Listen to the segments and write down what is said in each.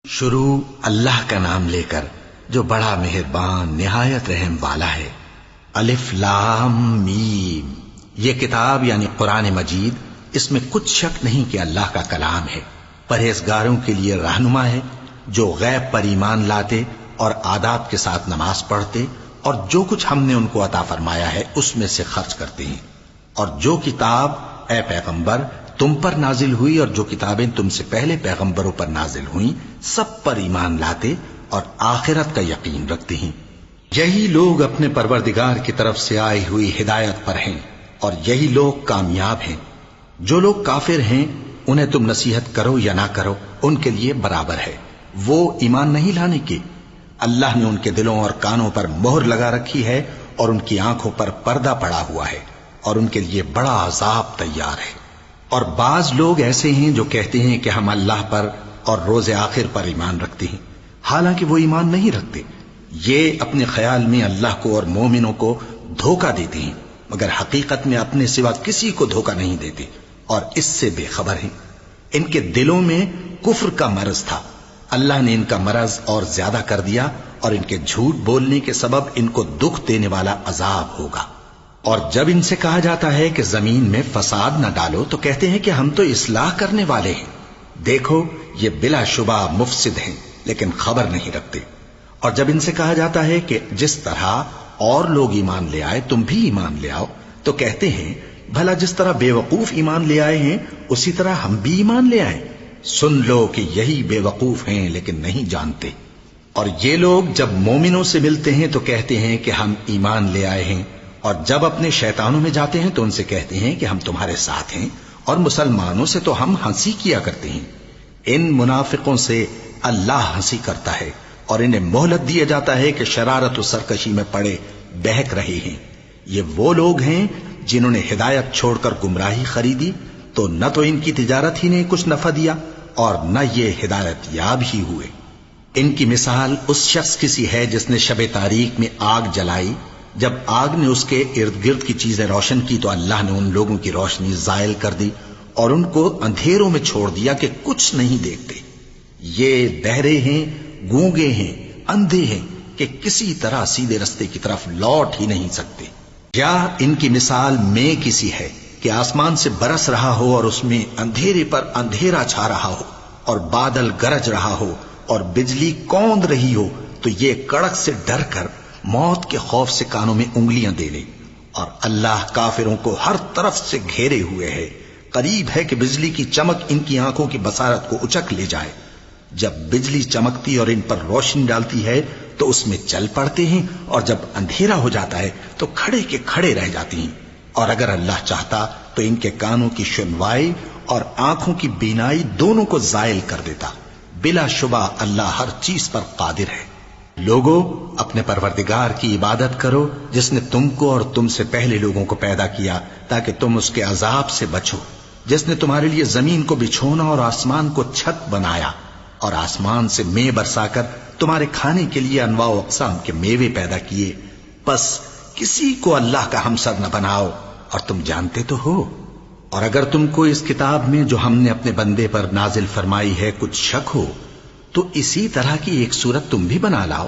شروع اللہ کا نام لے کر جو بڑا مہربان نہایت رحم والا ہے۔ الف لام میم، یہ کتاب یعنی قرآن مجید، اس میں کچھ شک نہیں کہ اللہ کا کلام ہے، پرہیزگاروں کے لیے رہنما ہے، جو غیب پر ایمان لاتے اور آداب کے ساتھ نماز پڑھتے اور جو کچھ ہم نے ان کو عطا فرمایا ہے اس میں سے خرچ کرتے ہیں، اور جو کتاب اے پیغمبر تم پر نازل ہوئی اور جو کتابیں تم سے پہلے پیغمبروں پر نازل ہوئیں سب پر ایمان لاتے اور آخرت کا یقین رکھتے ہیں۔ یہی لوگ اپنے پروردگار کی طرف سے آئی ہوئی ہدایت پر ہیں اور یہی لوگ کامیاب ہیں۔ جو لوگ کافر ہیں انہیں تم نصیحت کرو یا نہ کرو ان کے لیے برابر ہے، وہ ایمان نہیں لانے کے۔ اللہ نے ان کے دلوں اور کانوں پر مہر لگا رکھی ہے اور ان کی آنکھوں پر پردہ پڑا ہوا ہے اور ان کے لیے بڑا عذاب تیار ہے۔ اور بعض لوگ ایسے ہیں جو کہتے ہیں کہ ہم اللہ پر اور روز آخر پر ایمان رکھتے ہیں، حالانکہ وہ ایمان نہیں رکھتے۔ یہ اپنے خیال میں اللہ کو اور مومنوں کو دھوکہ دیتے ہیں، مگر حقیقت میں اپنے سوا کسی کو دھوکہ نہیں دیتے اور اس سے بے خبر ہیں۔ ان کے دلوں میں کفر کا مرض تھا، اللہ نے ان کا مرض اور زیادہ کر دیا اور ان کے جھوٹ بولنے کے سبب ان کو دکھ دینے والا عذاب ہوگا۔ اور جب ان سے کہا جاتا ہے کہ زمین میں فساد نہ ڈالو تو کہتے ہیں کہ ہم تو اصلاح کرنے والے ہیں۔ دیکھو یہ بلا شبہ مفسد ہیں لیکن خبر نہیں رکھتے۔ اور جب ان سے کہا جاتا ہے کہ جس طرح اور لوگ ایمان لے آئے تم بھی ایمان لے آؤ تو کہتے ہیں بھلا جس طرح بے وقوف ایمان لے آئے ہیں اسی طرح ہم بھی ایمان لے آئیں۔ سن لو کہ یہی بے وقوف ہیں لیکن نہیں جانتے۔ اور یہ لوگ جب مومنوں سے ملتے ہیں تو کہتے ہیں کہ ہم ایمان لے آئے ہیں، اور جب اپنے شیطانوں میں جاتے ہیں تو ان سے کہتے ہیں کہ ہم تمہارے ساتھ ہیں، اور مسلمانوں سے تو ہم ہنسی کیا کرتے ہیں۔ ان منافقوں سے اللہ ہنسی کرتا ہے اور انہیں مہلت دیا جاتا ہے کہ شرارت و سرکشی میں پڑے بہک رہے ہیں۔ یہ وہ لوگ ہیں جنہوں نے ہدایت چھوڑ کر گمراہی خریدی، تو نہ تو ان کی تجارت ہی نے کچھ نفع دیا اور نہ یہ ہدایت یاب ہی ہوئے۔ ان کی مثال اس شخص کی سی ہے جس نے شب تاریک میں آگ جلائی، جب آگ نے اس کے ارد گرد کی چیزیں روشن کی تو اللہ نے ان لوگوں کی روشنی زائل کر دی اور ان کو اندھیروں میں چھوڑ دیا کہ کچھ نہیں دیکھتے۔ یہ بہرے ہیں، گونگے ہیں، اندھے ہیں کہ کسی طرح سیدھے رستے کی طرف لوٹ ہی نہیں سکتے۔ یا ان کی مثال میں کسی ہے کہ آسمان سے برس رہا ہو اور اس میں اندھیرے پر اندھیرا چھا رہا ہو اور بادل گرج رہا ہو اور بجلی کوند رہی ہو تو یہ کڑک سے ڈر کر موت کے خوف سے کانوں میں انگلیاں دے لے۔ اور اللہ کافروں کو ہر طرف سے گھیرے ہوئے ہے، قریب ہے کہ بجلی کی چمک ان کی آنکھوں کی بصارت کو اچک لے جائے۔ جب بجلی چمکتی اور ان پر روشنی ڈالتی ہے تو اس میں چل پڑتے ہیں، اور جب اندھیرا ہو جاتا ہے تو کھڑے کے کھڑے رہ جاتے ہیں۔ اور اگر اللہ چاہتا تو ان کے کانوں کی سنوائی اور آنکھوں کی بینائی دونوں کو زائل کر دیتا۔ بلا شبہ اللہ ہر چیز پر قادر ہے۔ لوگوں اپنے پروردگار کی عبادت کرو جس نے تم کو اور تم سے پہلے لوگوں کو پیدا کیا تاکہ تم اس کے عذاب سے بچو، جس نے تمہارے لیے زمین کو بچھونا اور آسمان کو چھت بنایا اور آسمان سے مے برسا کر تمہارے کھانے کے لیے انواع و اقسام کے میوے پیدا کیے۔ بس کسی کو اللہ کا ہمسر نہ بناؤ، اور تم جانتے تو ہو۔ اور اگر تم کو اس کتاب میں جو ہم نے اپنے بندے پر نازل فرمائی ہے کچھ شک ہو تو اسی طرح کی ایک صورت تم بھی بنا لاؤ،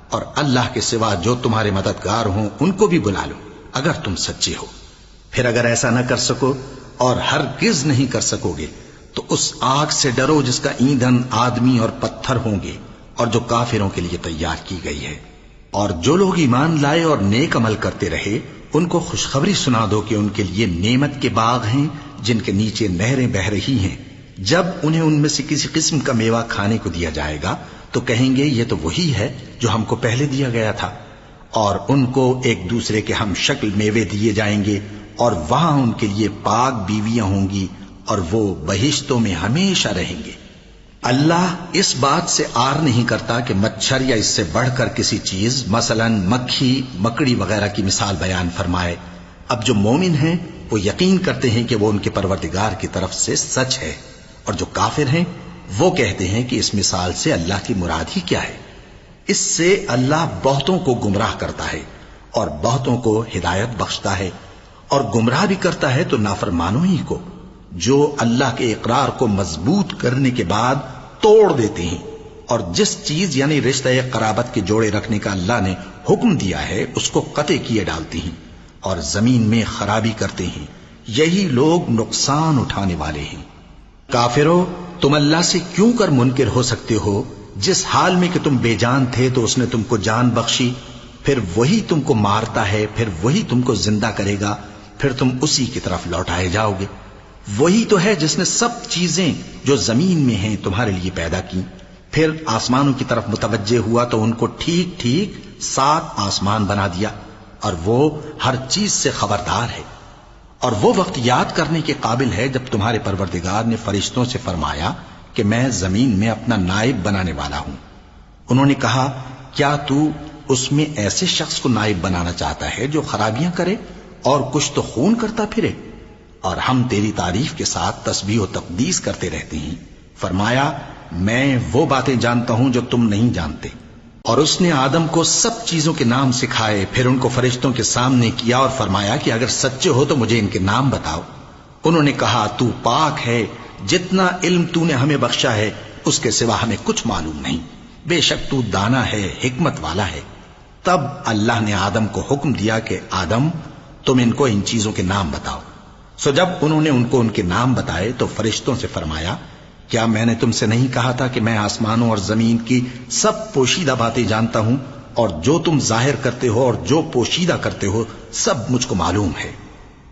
اور اللہ کے سوا جو تمہارے مددگار ہوں ان کو بھی بلا لو اگر تم سچے ہو۔ پھر اگر ایسا نہ کر سکو اور ہرگز نہیں کر سکو گے تو اس آگ سے ڈرو جس کا ایندھن آدمی اور پتھر ہوں گے اور جو کافروں کے لیے تیار کی گئی ہے۔ اور جو لوگ ایمان لائے اور نیک عمل کرتے رہے ان کو خوشخبری سنا دو کہ ان کے لیے نعمت کے باغ ہیں جن کے نیچے نہریں بہہ رہی ہیں۔ جب انہیں ان میں سے کسی قسم کا میوہ کھانے کو دیا جائے گا تو کہیں گے یہ تو وہی ہے جو ہم کو پہلے دیا گیا تھا، اور ان کو ایک دوسرے کے ہم شکل میوے دیے جائیں گے، اور وہاں ان کے لیے پاک بیویاں ہوں گی اور وہ بہشتوں میں ہمیشہ رہیں گے۔ اللہ اس بات سے آر نہیں کرتا کہ مچھر یا اس سے بڑھ کر کسی چیز مثلا مکھی، مکڑی وغیرہ کی مثال بیان فرمائے۔ اب جو مومن ہیں وہ یقین کرتے ہیں کہ وہ ان کے پروردگار کی طرف سے سچ ہے، اور جو کافر ہیں وہ کہتے ہیں کہ اس مثال سے اللہ کی مراد ہی کیا ہے۔ اس سے اللہ بہتوں کو گمراہ کرتا ہے اور بہتوں کو ہدایت بخشتا ہے، اور گمراہ بھی کرتا ہے تو نافرمانوں ہی کو، جو اللہ کے اقرار کو مضبوط کرنے کے بعد توڑ دیتے ہیں اور جس چیز یعنی رشتہ قرابت کے جوڑے رکھنے کا اللہ نے حکم دیا ہے اس کو قطع کیے ڈالتی ہیں اور زمین میں خرابی کرتے ہیں، یہی لوگ نقصان اٹھانے والے ہیں۔ کافرو، تم اللہ سے کیوں کر منکر ہو سکتے ہو؟ جس حال میں کہ تم بے جان تھے تو اس نے تم کو جان بخشی، پھر وہی تم کو مارتا ہے، پھر وہی تم کو زندہ کرے گا، پھر تم اسی کی طرف لوٹائے جاؤ گے۔ وہی تو ہے جس نے سب چیزیں جو زمین میں ہیں تمہارے لیے پیدا کی، پھر آسمانوں کی طرف متوجہ ہوا تو ان کو ٹھیک ٹھیک 7 آسمان بنا دیا، اور وہ ہر چیز سے خبردار ہے۔ اور وہ وقت یاد کرنے کے قابل ہے جب تمہارے پروردگار نے فرشتوں سے فرمایا کہ میں زمین میں اپنا نائب بنانے والا ہوں۔ انہوں نے کہا، کیا تو اس میں ایسے شخص کو نائب بنانا چاہتا ہے جو خرابیاں کرے اور کچھ تو خون کرتا پھرے؟ اور ہم تیری تعریف کے ساتھ تسبیح و تقدیس کرتے رہتے ہیں۔ فرمایا، میں وہ باتیں جانتا ہوں جو تم نہیں جانتے۔ اور اس نے آدم کو سب چیزوں کے نام سکھائے، پھر ان کو فرشتوں کے سامنے کیا اور فرمایا کہ اگر سچے ہو تو مجھے ان کے نام بتاؤ۔ انہوں نے کہا، تو پاک ہے، جتنا علم تو نے ہمیں بخشا ہے اس کے سوا ہمیں کچھ معلوم نہیں، بے شک تو دانا ہے، حکمت والا ہے۔ تب اللہ نے آدم کو حکم دیا کہ آدم، تم ان کو ان چیزوں کے نام بتاؤ۔ سو جب انہوں نے ان کو ان کے نام بتائے تو فرشتوں سے فرمایا، کیا میں نے تم سے نہیں کہا تھا کہ میں آسمانوں اور زمین کی سب پوشیدہ باتیں جانتا ہوں، اور جو تم ظاہر کرتے ہو اور جو پوشیدہ کرتے ہو سب مجھ کو معلوم ہے۔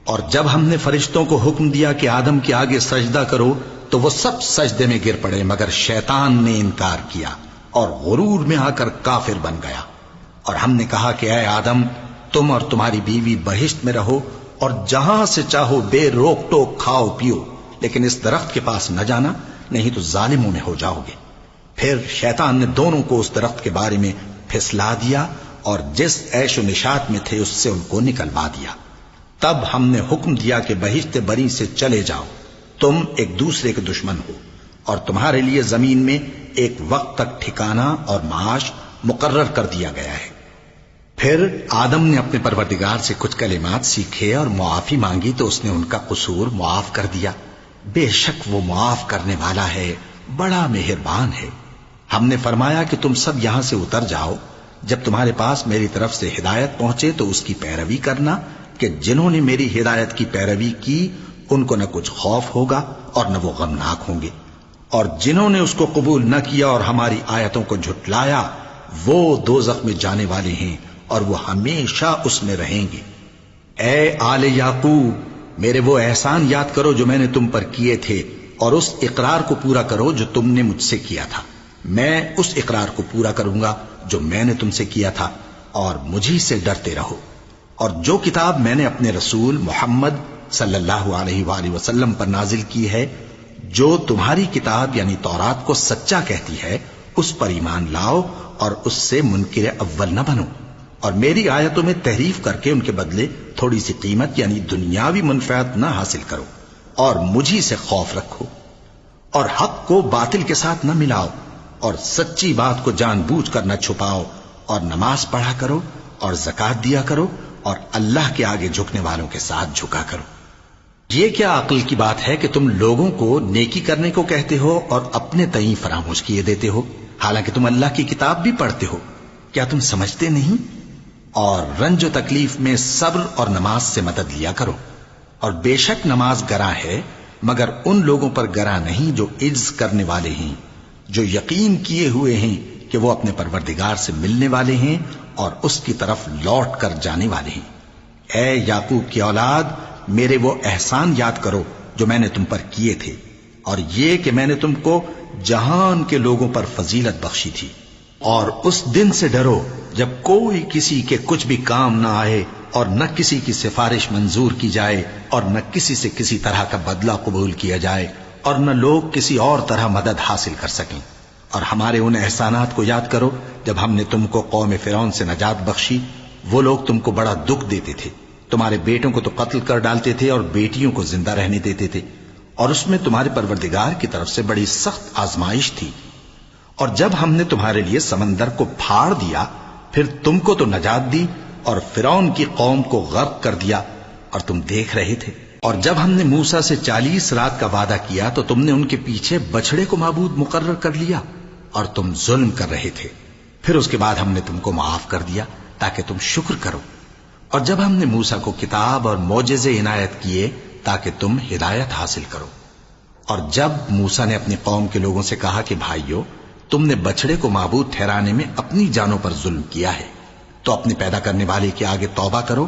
اور جب ہم نے فرشتوں کو حکم دیا کہ آدم کے آگے سجدہ کرو تو وہ سب سجدے میں گر پڑے، مگر شیطان نے انکار کیا اور غرور میں آ کر کافر بن گیا۔ اور ہم نے کہا کہ اے آدم، تم اور تمہاری بیوی بہشت میں رہو اور جہاں سے چاہو بے روک ٹوک کھاؤ پیو، لیکن اس درخت کے پاس نہ جانا، نہیں تو ظالموں میں ہو جاؤ گے۔ پھر شیطان نے دونوں کو اس درخت کے بارے میں پھسلا دیا اور جس عیش و نشاط میں تھے اس سے ان کو نکلوا دیا۔ تب ہم نے حکم دیا کہ بہشت بری سے چلے جاؤ، تم ایک دوسرے کے دشمن ہو، اور تمہارے لیے زمین میں ایک وقت تک ٹھکانہ اور معاش مقرر کر دیا گیا ہے۔ پھر آدم نے اپنے پروردگار سے کچھ کلمات سیکھے اور معافی مانگی تو اس نے ان کا قصور معاف کر دیا۔ بے شک وہ معاف کرنے والا ہے، بڑا مہربان ہے۔ ہم نے فرمایا کہ تم سب یہاں سے اتر جاؤ، جب تمہارے پاس میری طرف سے ہدایت پہنچے تو اس کی پیروی کرنا، کہ جنہوں نے میری ہدایت کی پیروی کی ان کو نہ کچھ خوف ہوگا اور نہ وہ غمناک ہوں گے، اور جنہوں نے اس کو قبول نہ کیا اور ہماری آیتوں کو جھٹلایا وہ دوزخ میں جانے والے ہیں اور وہ ہمیشہ اس میں رہیں گے۔ اے آل یعقوب، میرے وہ احسان یاد کرو جو میں نے تم پر کیے تھے، اور اس اقرار کو پورا کرو جو تم نے مجھ سے کیا تھا۔ میں اس اقرار کو پورا کروں گا جو میں نے تم سے کیا تھا، اور مجھی سے ڈرتے رہو۔ اور جو کتاب میں نے اپنے رسول محمد صلی اللہ علیہ وآلہ وسلم پر نازل کی ہے، جو تمہاری کتاب یعنی تورات کو سچا کہتی ہے، اس پر ایمان لاؤ اور اس سے منکر اول نہ بنو، اور میری آیتوں میں تحریف کر کے ان کے بدلے تھوڑی سی قیمت یعنی دنیاوی منفعت نہ حاصل کرو، اور مجھی سے خوف رکھو، اور حق کو باطل کے ساتھ نہ ملاؤ، اور سچی بات کو جان بوجھ کر نہ چھپاؤ، اور نماز پڑھا کرو اور زکوٰۃ دیا کرو، اور اللہ کے آگے جھکنے والوں کے ساتھ جھکا کرو۔ یہ کیا عقل کی بات ہے کہ تم لوگوں کو نیکی کرنے کو کہتے ہو اور اپنے تئیں فراموش کیے دیتے ہو، حالانکہ تم اللہ کی کتاب بھی پڑھتے ہو؟ کیا تم سمجھتے نہیں؟ اور رنج و تکلیف میں صبر اور نماز سے مدد لیا کرو، اور بے شک نماز گراں ہے، مگر ان لوگوں پر گراں نہیں جو عجز کرنے والے ہیں، جو یقین کیے ہوئے ہیں کہ وہ اپنے پروردگار سے ملنے والے ہیں اور اس کی طرف لوٹ کر جانے والے ہیں۔ اے یعقوب کی اولاد، میرے وہ احسان یاد کرو جو میں نے تم پر کیے تھے، اور یہ کہ میں نے تم کو جہان کے لوگوں پر فضیلت بخشی تھی۔ اور اس دن سے ڈرو جب کوئی کسی کے کچھ بھی کام نہ آئے، اور نہ کسی کی سفارش منظور کی جائے، اور نہ کسی سے کسی طرح کا بدلہ قبول کیا جائے، اور نہ لوگ کسی اور طرح مدد حاصل کر سکیں۔ اور ہمارے ان احسانات کو یاد کرو جب ہم نے تم کو قوم فرعون سے نجات بخشی۔ وہ لوگ تم کو بڑا دکھ دیتے تھے، تمہارے بیٹوں کو تو قتل کر ڈالتے تھے اور بیٹیوں کو زندہ رہنے دیتے تھے، اور اس میں تمہارے پروردگار کی طرف سے بڑی سخت آزمائش تھی۔ اور جب ہم نے تمہارے لیے سمندر کو پھاڑ دیا، پھر تم کو تو نجات دی اور فرعون کی قوم کو غرق کر دیا، اور تم دیکھ رہے تھے۔ اور جب ہم نے موسیٰ سے 40 رات کا وعدہ کیا تو تم نے ان کے پیچھے بچڑے کو معبود مقرر کر لیا، اور تم ظلم کر رہے تھے، پھر اس کے بعد ہم نے تم کو معاف کر دیا تاکہ تم شکر کرو۔ اور جب ہم نے موسیٰ کو کتاب اور معجزے عنایت کیے تاکہ تم ہدایت حاصل کرو۔ اور جب موسیٰ نے اپنی قوم کے لوگوں سے کہا کہ بھائیو، تم نے بچڑے کو معبود ٹھہرانے میں اپنی جانوں پر ظلم کیا ہے، تو اپنے پیدا کرنے والے کے آگے توبہ کرو،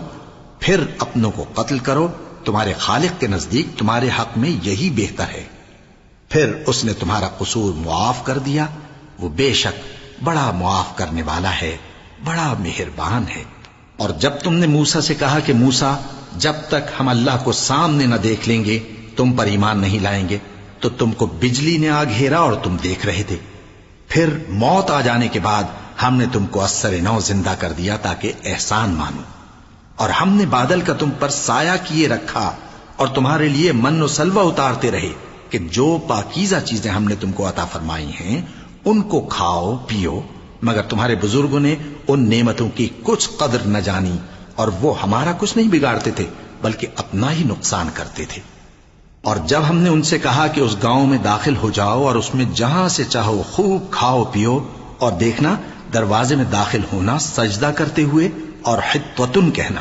پھر اپنوں کو قتل کرو، تمہارے خالق کے نزدیک تمہارے حق میں یہی بہتر ہے۔ پھر اس نے تمہارا قصور معاف کر دیا، وہ بے شک بڑا معاف کرنے والا ہے، بڑا مہربان ہے۔ اور جب تم نے موسیٰ سے کہا کہ موسیٰ، جب تک ہم اللہ کو سامنے نہ دیکھ لیں گے تم پر ایمان نہیں لائیں گے، تو تم کو بجلی نے آ گھیرا اور تم دیکھ رہے تھے، پھر موت آ جانے کے بعد ہم نے تم کو اثر نو زندہ کر دیا تاکہ احسان مانو۔ اور ہم نے بادل کا تم پر سایہ کیے رکھا اور تمہارے لیے من و سلوہ اتارتے رہے کہ جو پاکیزہ چیزیں ہم نے تم کو عطا فرمائی ہیں ان کو کھاؤ پیو، مگر تمہارے بزرگوں نے ان نعمتوں کی کچھ قدر نہ جانی، اور وہ ہمارا کچھ نہیں بگاڑتے تھے بلکہ اپنا ہی نقصان کرتے تھے۔ اور جب ہم نے ان سے کہا کہ اس گاؤں میں داخل ہو جاؤ اور اس میں جہاں سے چاہو خوب کھاؤ پیو، اور دیکھنا دروازے میں داخل ہونا سجدہ کرتے ہوئے اور حطوتن کہنا،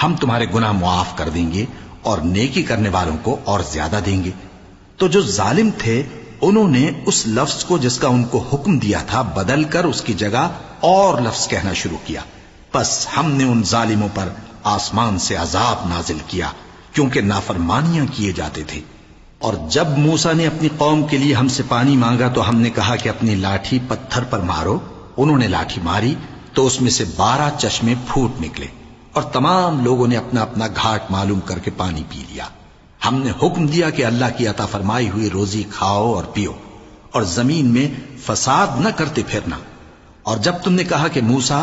ہم تمہارے گناہ معاف کر دیں گے اور نیکی کرنے والوں کو اور زیادہ دیں گے، تو جو ظالم تھے انہوں نے اس لفظ کو جس کا ان کو حکم دیا تھا بدل کر اس کی جگہ اور لفظ کہنا شروع کیا، پس ہم نے ان ظالموں پر آسمان سے عذاب نازل کیا کیونکہ نافرمانیاں کیے جاتے تھے۔ اور جب موسیٰ نے اپنی قوم کے لیے ہم سے پانی مانگا تو ہم نے کہا کہ اپنی لاٹھی پتھر پر مارو، انہوں نے لاٹھی ماری تو اس میں سے 12 چشمے پھوٹ نکلے، اور تمام لوگوں نے اپنا اپنا گھاٹ معلوم کر کے پانی پی لیا۔ ہم نے حکم دیا کہ اللہ کی عطا فرمائی ہوئی روزی کھاؤ اور پیو، اور زمین میں فساد نہ کرتے پھرنا۔ اور جب تم نے کہا کہ موسیٰ،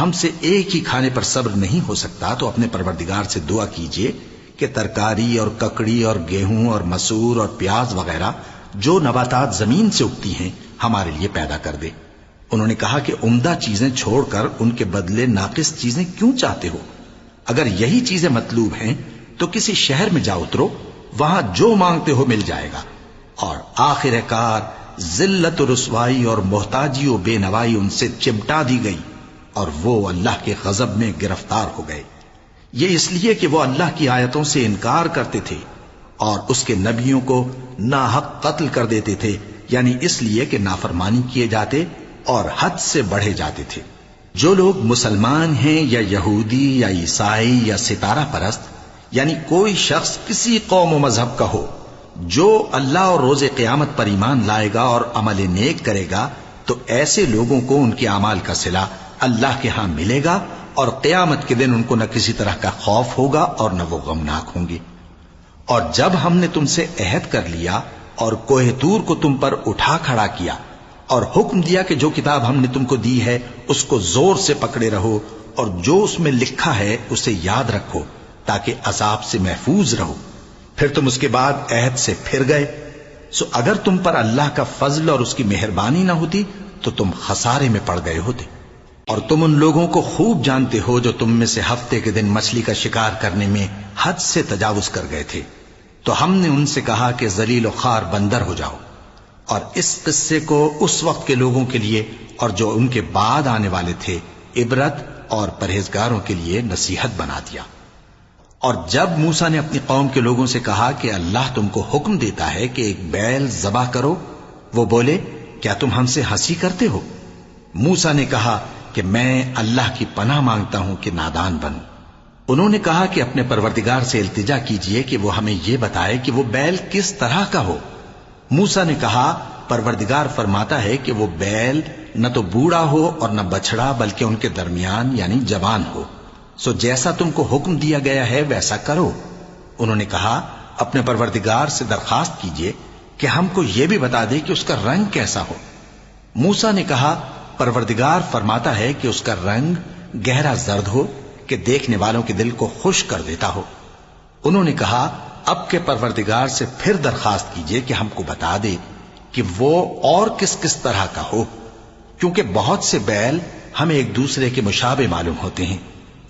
ہم سے ایک ہی کھانے پر صبر نہیں ہو سکتا، تو اپنے پروردگار سے دعا کیجئے کہ ترکاری اور ککڑی اور گیہوں اور مسور اور پیاز وغیرہ جو نباتات زمین سے اگتی ہیں ہمارے لیے پیدا کر دے۔ انہوں نے کہا کہ عمدہ چیزیں چھوڑ کر ان کے بدلے ناقص چیزیں کیوں چاہتے ہو؟ اگر یہی چیزیں مطلوب ہیں تو کسی شہر میں جا اترو، وہاں جو مانگتے ہو مل جائے گا۔ اور آخر کار ذلت و رسوائی اور محتاجی و بے نوائی ان سے چمٹا دی گئی، اور وہ اللہ کے غضب میں گرفتار ہو گئے۔ یہ اس لیے کہ وہ اللہ کی آیتوں سے انکار کرتے تھے اور اس کے نبیوں کو ناحق قتل کر دیتے تھے، یعنی اس لیے کہ نافرمانی کیے جاتے اور حد سے بڑھے جاتے تھے۔ جو لوگ مسلمان ہیں یا یہودی یا عیسائی یا ستارہ پرست، یعنی کوئی شخص کسی قوم و مذہب کا ہو، جو اللہ اور روز قیامت پر ایمان لائے گا اور عمل نیک کرے گا، تو ایسے لوگوں کو ان کے اعمال کا صلہ اللہ کے ہاں ملے گا، اور قیامت کے دن ان کو نہ کسی طرح کا خوف ہوگا اور نہ وہ غمناک ہوں گے۔ اور جب ہم نے تم سے عہد کر لیا اور کوہ طور کو تم پر اٹھا کھڑا کیا اور حکم دیا کہ جو کتاب ہم نے تم کو دی ہے اس کو زور سے پکڑے رہو، اور جو اس میں لکھا ہے اسے یاد رکھو تاکہ عذاب سے محفوظ رہو، پھر تم اس کے بعد عہد سے پھر گئے، سو اگر تم پر اللہ کا فضل اور اس کی مہربانی نہ ہوتی تو تم خسارے میں پڑ گئے ہوتے۔ اور تم ان لوگوں کو خوب جانتے ہو جو تم میں سے ہفتے کے دن مچھلی کا شکار کرنے میں حد سے تجاوز کر گئے تھے، تو ہم نے ان سے کہا کہ ذلیل و خوار بندر ہو جاؤ، اور اس قصے کو اس وقت کے لوگوں کے لیے اور جو ان کے بعد آنے والے تھے عبرت اور پرہیزگاروں کے لیے نصیحت بنا دیا۔ اور جب موسیٰ نے اپنی قوم کے لوگوں سے کہا کہ اللہ تم کو حکم دیتا ہے کہ ایک بیل ذبح کرو، وہ بولے کیا تم ہم سے ہنسی کرتے ہو؟ موسیٰ نے کہا کہ میں اللہ کی پناہ مانگتا ہوں کہ نادان بنوں۔ انہوں نے کہا کہ اپنے پروردگار سے التجا کیجئے کہ وہ ہمیں یہ بتائے کہ وہ بیل کس طرح کا ہو۔ موسیٰ نے کہا پروردگار فرماتا ہے کہ وہ بیل نہ تو بوڑھا ہو اور نہ بچڑا بلکہ ان کے درمیان یعنی جوان ہو، سو جیسا تم کو حکم دیا گیا ہے ویسا کرو۔ انہوں نے کہا اپنے پروردگار سے درخواست کیجئے کہ ہم کو یہ بھی بتا دے کہ اس کا رنگ کیسا ہو۔ موسیٰ نے کہا پروردگار فرماتا ہے کہ اس کا رنگ گہرا زرد ہو کہ دیکھنے والوں کے دل کو خوش کر دیتا ہو۔ انہوں نے کہا اب کے پروردگار سے پھر درخواست کیجئے کہ ہم کو بتا دے کہ وہ اور کس کس طرح کا ہو، کیونکہ بہت سے بیل ہمیں ایک دوسرے کے مشابہ معلوم ہوتے ہیں،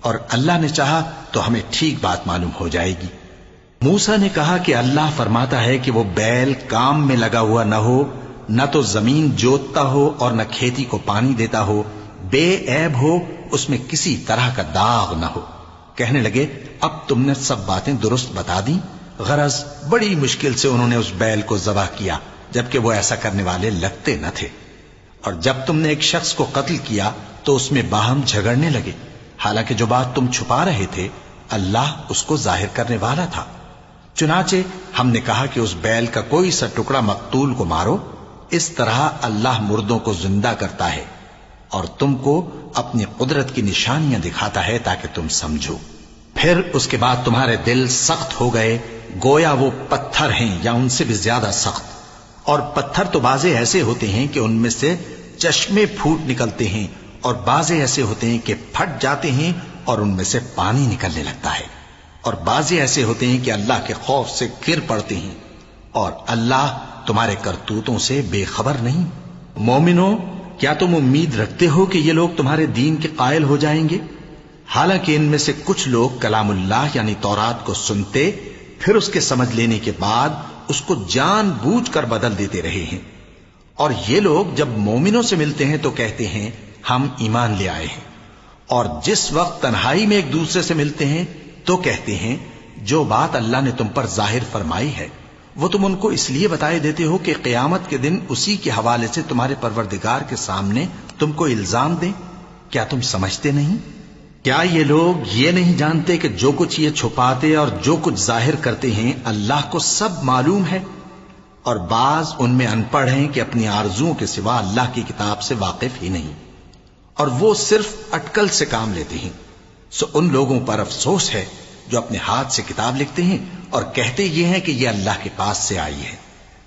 اور اللہ نے چاہا تو ہمیں ٹھیک بات معلوم ہو جائے گی۔ موسیٰ نے کہا کہ اللہ فرماتا ہے کہ وہ بیل کام میں لگا ہوا نہ ہو، نہ تو زمین جوتتا ہو اور نہ کھیتی کو پانی دیتا ہو، بے عیب ہو، اس میں کسی طرح کا داغ نہ ہو۔ کہنے لگے اب تم نے سب باتیں درست بتا دی۔ غرض بڑی مشکل سے انہوں نے اس بیل کو ذبح کیا، جبکہ وہ ایسا کرنے والے لگتے نہ تھے۔ اور جب تم نے ایک شخص کو قتل کیا تو اس میں باہم جھگڑنے لگے، حالانکہ جو بات تم چھپا رہے تھے اللہ اس کو ظاہر کرنے والا تھا۔ چنانچہ ہم نے کہا کہ اس بیل کا کوئی سا ٹکڑا مقتول کو مارو، اس طرح اللہ مردوں کو زندہ کرتا ہے اور تم کو اپنی قدرت کی نشانیاں دکھاتا ہے تاکہ تم سمجھو۔ پھر اس کے بعد تمہارے دل سخت ہو گئے، گویا وہ پتھر ہیں یا ان سے بھی زیادہ سخت۔ اور پتھر تو بعضے ایسے ہوتے ہیں کہ ان میں سے چشمے پھوٹ نکلتے ہیں، اور بعضے ایسے ہوتے ہیں کہ پھٹ جاتے ہیں اور ان میں سے پانی نکلنے لگتا ہے، اور بعضے ایسے ہوتے ہیں کہ اللہ کے خوف سے گر پڑتے ہیں، اور اللہ تمہارے کرتوتوں سے بے خبر نہیں۔ مومنو، کیا تم امید رکھتے ہو کہ یہ لوگ تمہارے دین کے قائل ہو جائیں گے؟ حالانکہ ان میں سے کچھ لوگ کلام اللہ یعنی تورات کو سنتے، پھر اس کے سمجھ لینے کے بعد اس کو جان بوجھ کر بدل دیتے رہے ہیں۔ اور یہ لوگ جب مومنوں سے ملتے ہیں تو کہتے ہیں ہم ایمان لے آئے ہیں، اور جس وقت تنہائی میں ایک دوسرے سے ملتے ہیں تو کہتے ہیں جو بات اللہ نے تم پر ظاہر فرمائی ہے وہ تم ان کو اس لیے بتائے دیتے ہو کہ قیامت کے دن اسی کے حوالے سے تمہارے پروردگار کے سامنے تم کو الزام دیں۔ کیا تم سمجھتے نہیں؟ کیا یہ لوگ یہ نہیں جانتے کہ جو کچھ یہ چھپاتے اور جو کچھ ظاہر کرتے ہیں اللہ کو سب معلوم ہے؟ اور بعض ان میں ان پڑھ ہیں کہ اپنی آرزوؤں کے سوا اللہ کی کتاب سے واقف ہی نہیں، اور وہ صرف اٹکل سے کام لیتے ہیں۔ سو ان لوگوں پر افسوس ہے جو اپنے ہاتھ سے کتاب لکھتے ہیں اور کہتے یہ ہیں کہ یہ اللہ کے پاس سے آئی ہے،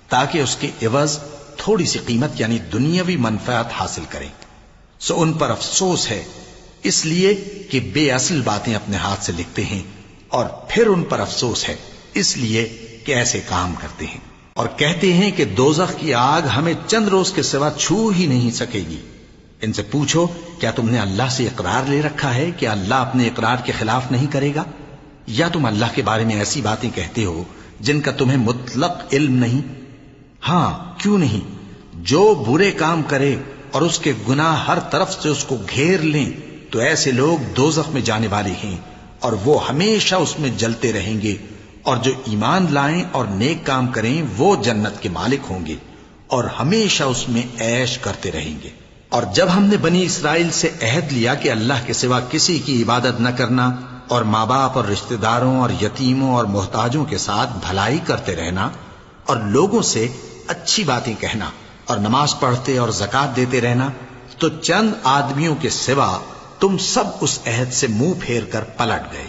تاکہ اس کے عوض تھوڑی سی قیمت یعنی دنیاوی منفعت حاصل کریں۔ سو ان پر افسوس ہے اس لیے کہ بے اصل باتیں اپنے ہاتھ سے لکھتے ہیں، اور پھر ان پر افسوس ہے اس لیے کہ ایسے کام کرتے ہیں، اور کہتے ہیں کہ دوزخ کی آگ ہمیں چند روز کے سوا چھو ہی نہیں سکے گی۔ ان سے پوچھو کیا تم نے اللہ سے اقرار لے رکھا ہے کہ اللہ اپنے اقرار کے خلاف نہیں کرے گا؟ یا تم اللہ کے بارے میں ایسی باتیں کہتے ہو جن کا تمہیں مطلق علم نہیں؟ ہاں کیوں نہیں، جو برے کام کرے اور اس کے گناہ ہر طرف سے اس کو گھیر لیں تو ایسے لوگ دوزخ میں جانے والے ہیں، اور وہ ہمیشہ اس میں جلتے رہیں گے، اور جو ایمان لائیں اور نیک کام کریں وہ جنت کے مالک ہوں گے اور ہمیشہ اس میں عیش کرتے رہیں گے۔ اور جب ہم نے بنی اسرائیل سے عہد لیا کہ اللہ کے سوا کسی کی عبادت نہ کرنا، اور ماں باپ اور رشتہ داروں اور یتیموں اور محتاجوں کے ساتھ بھلائی کرتے رہنا، اور لوگوں سے اچھی باتیں کہنا، اور نماز پڑھتے اور زکوٰۃ دیتے رہنا، تو چند آدمیوں کے سوا تم سب اس عہد سے منہ پھیر کر پلٹ گئے۔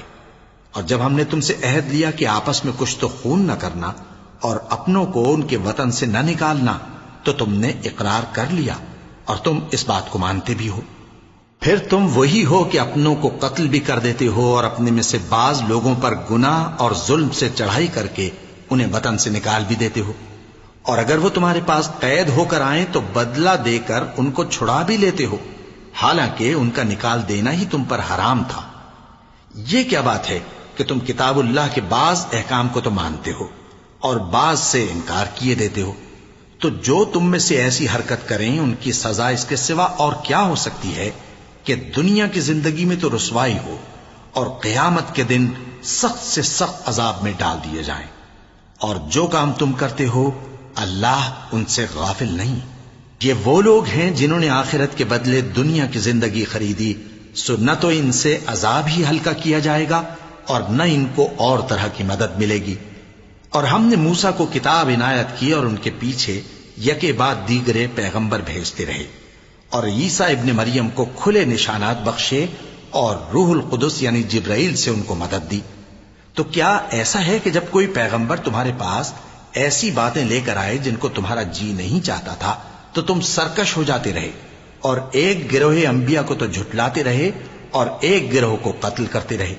اور جب ہم نے تم سے عہد لیا کہ آپس میں کچھ تو خون نہ کرنا اور اپنوں کو ان کے وطن سے نہ نکالنا، تو تم نے اقرار کر لیا اور تم اس بات کو مانتے بھی ہو۔ پھر تم وہی ہو کہ اپنوں کو قتل بھی کر دیتے ہو، اور اپنے میں سے بعض لوگوں پر گناہ اور ظلم سے چڑھائی کر کے انہیں وطن سے نکال بھی دیتے ہو، اور اگر وہ تمہارے پاس قید ہو کر آئیں تو بدلہ دے کر ان کو چھڑا بھی لیتے ہو، حالانکہ ان کا نکال دینا ہی تم پر حرام تھا۔ یہ کیا بات ہے کہ تم کتاب اللہ کے بعض احکام کو تو مانتے ہو اور بعض سے انکار کیے دیتے ہو؟ تو جو تم میں سے ایسی حرکت کریں ان کی سزا اس کے سوا اور کیا ہو سکتی ہے کہ دنیا کی زندگی میں تو رسوائی ہو اور قیامت کے دن سخت سے سخت عذاب میں ڈال دیے جائیں۔ اور جو کام تم کرتے ہو اللہ ان سے غافل نہیں۔ یہ وہ لوگ ہیں جنہوں نے آخرت کے بدلے دنیا کی زندگی خریدی، سو نہ تو ان سے عذاب ہی ہلکا کیا جائے گا اور نہ ان کو اور طرح کی مدد ملے گی۔ اور ہم نے موسیٰ کو کتاب عنایت کی اور ان کے پیچھے یکے بعد دیگرے پیغمبر بھیجتے رہے، اور عیسیٰ ابن مریم کو کھلے نشانات بخشے اور روح القدس یعنی جبرائیل سے ان کو مدد دی۔ تو کیا ایسا ہے کہ جب کوئی پیغمبر تمہارے پاس ایسی باتیں لے کر آئے جن کو تمہارا جی نہیں چاہتا تھا تو تم سرکش ہو جاتے رہے، اور ایک گروہ انبیاء کو تو جھٹلاتے رہے اور ایک گروہ کو قتل کرتے رہے،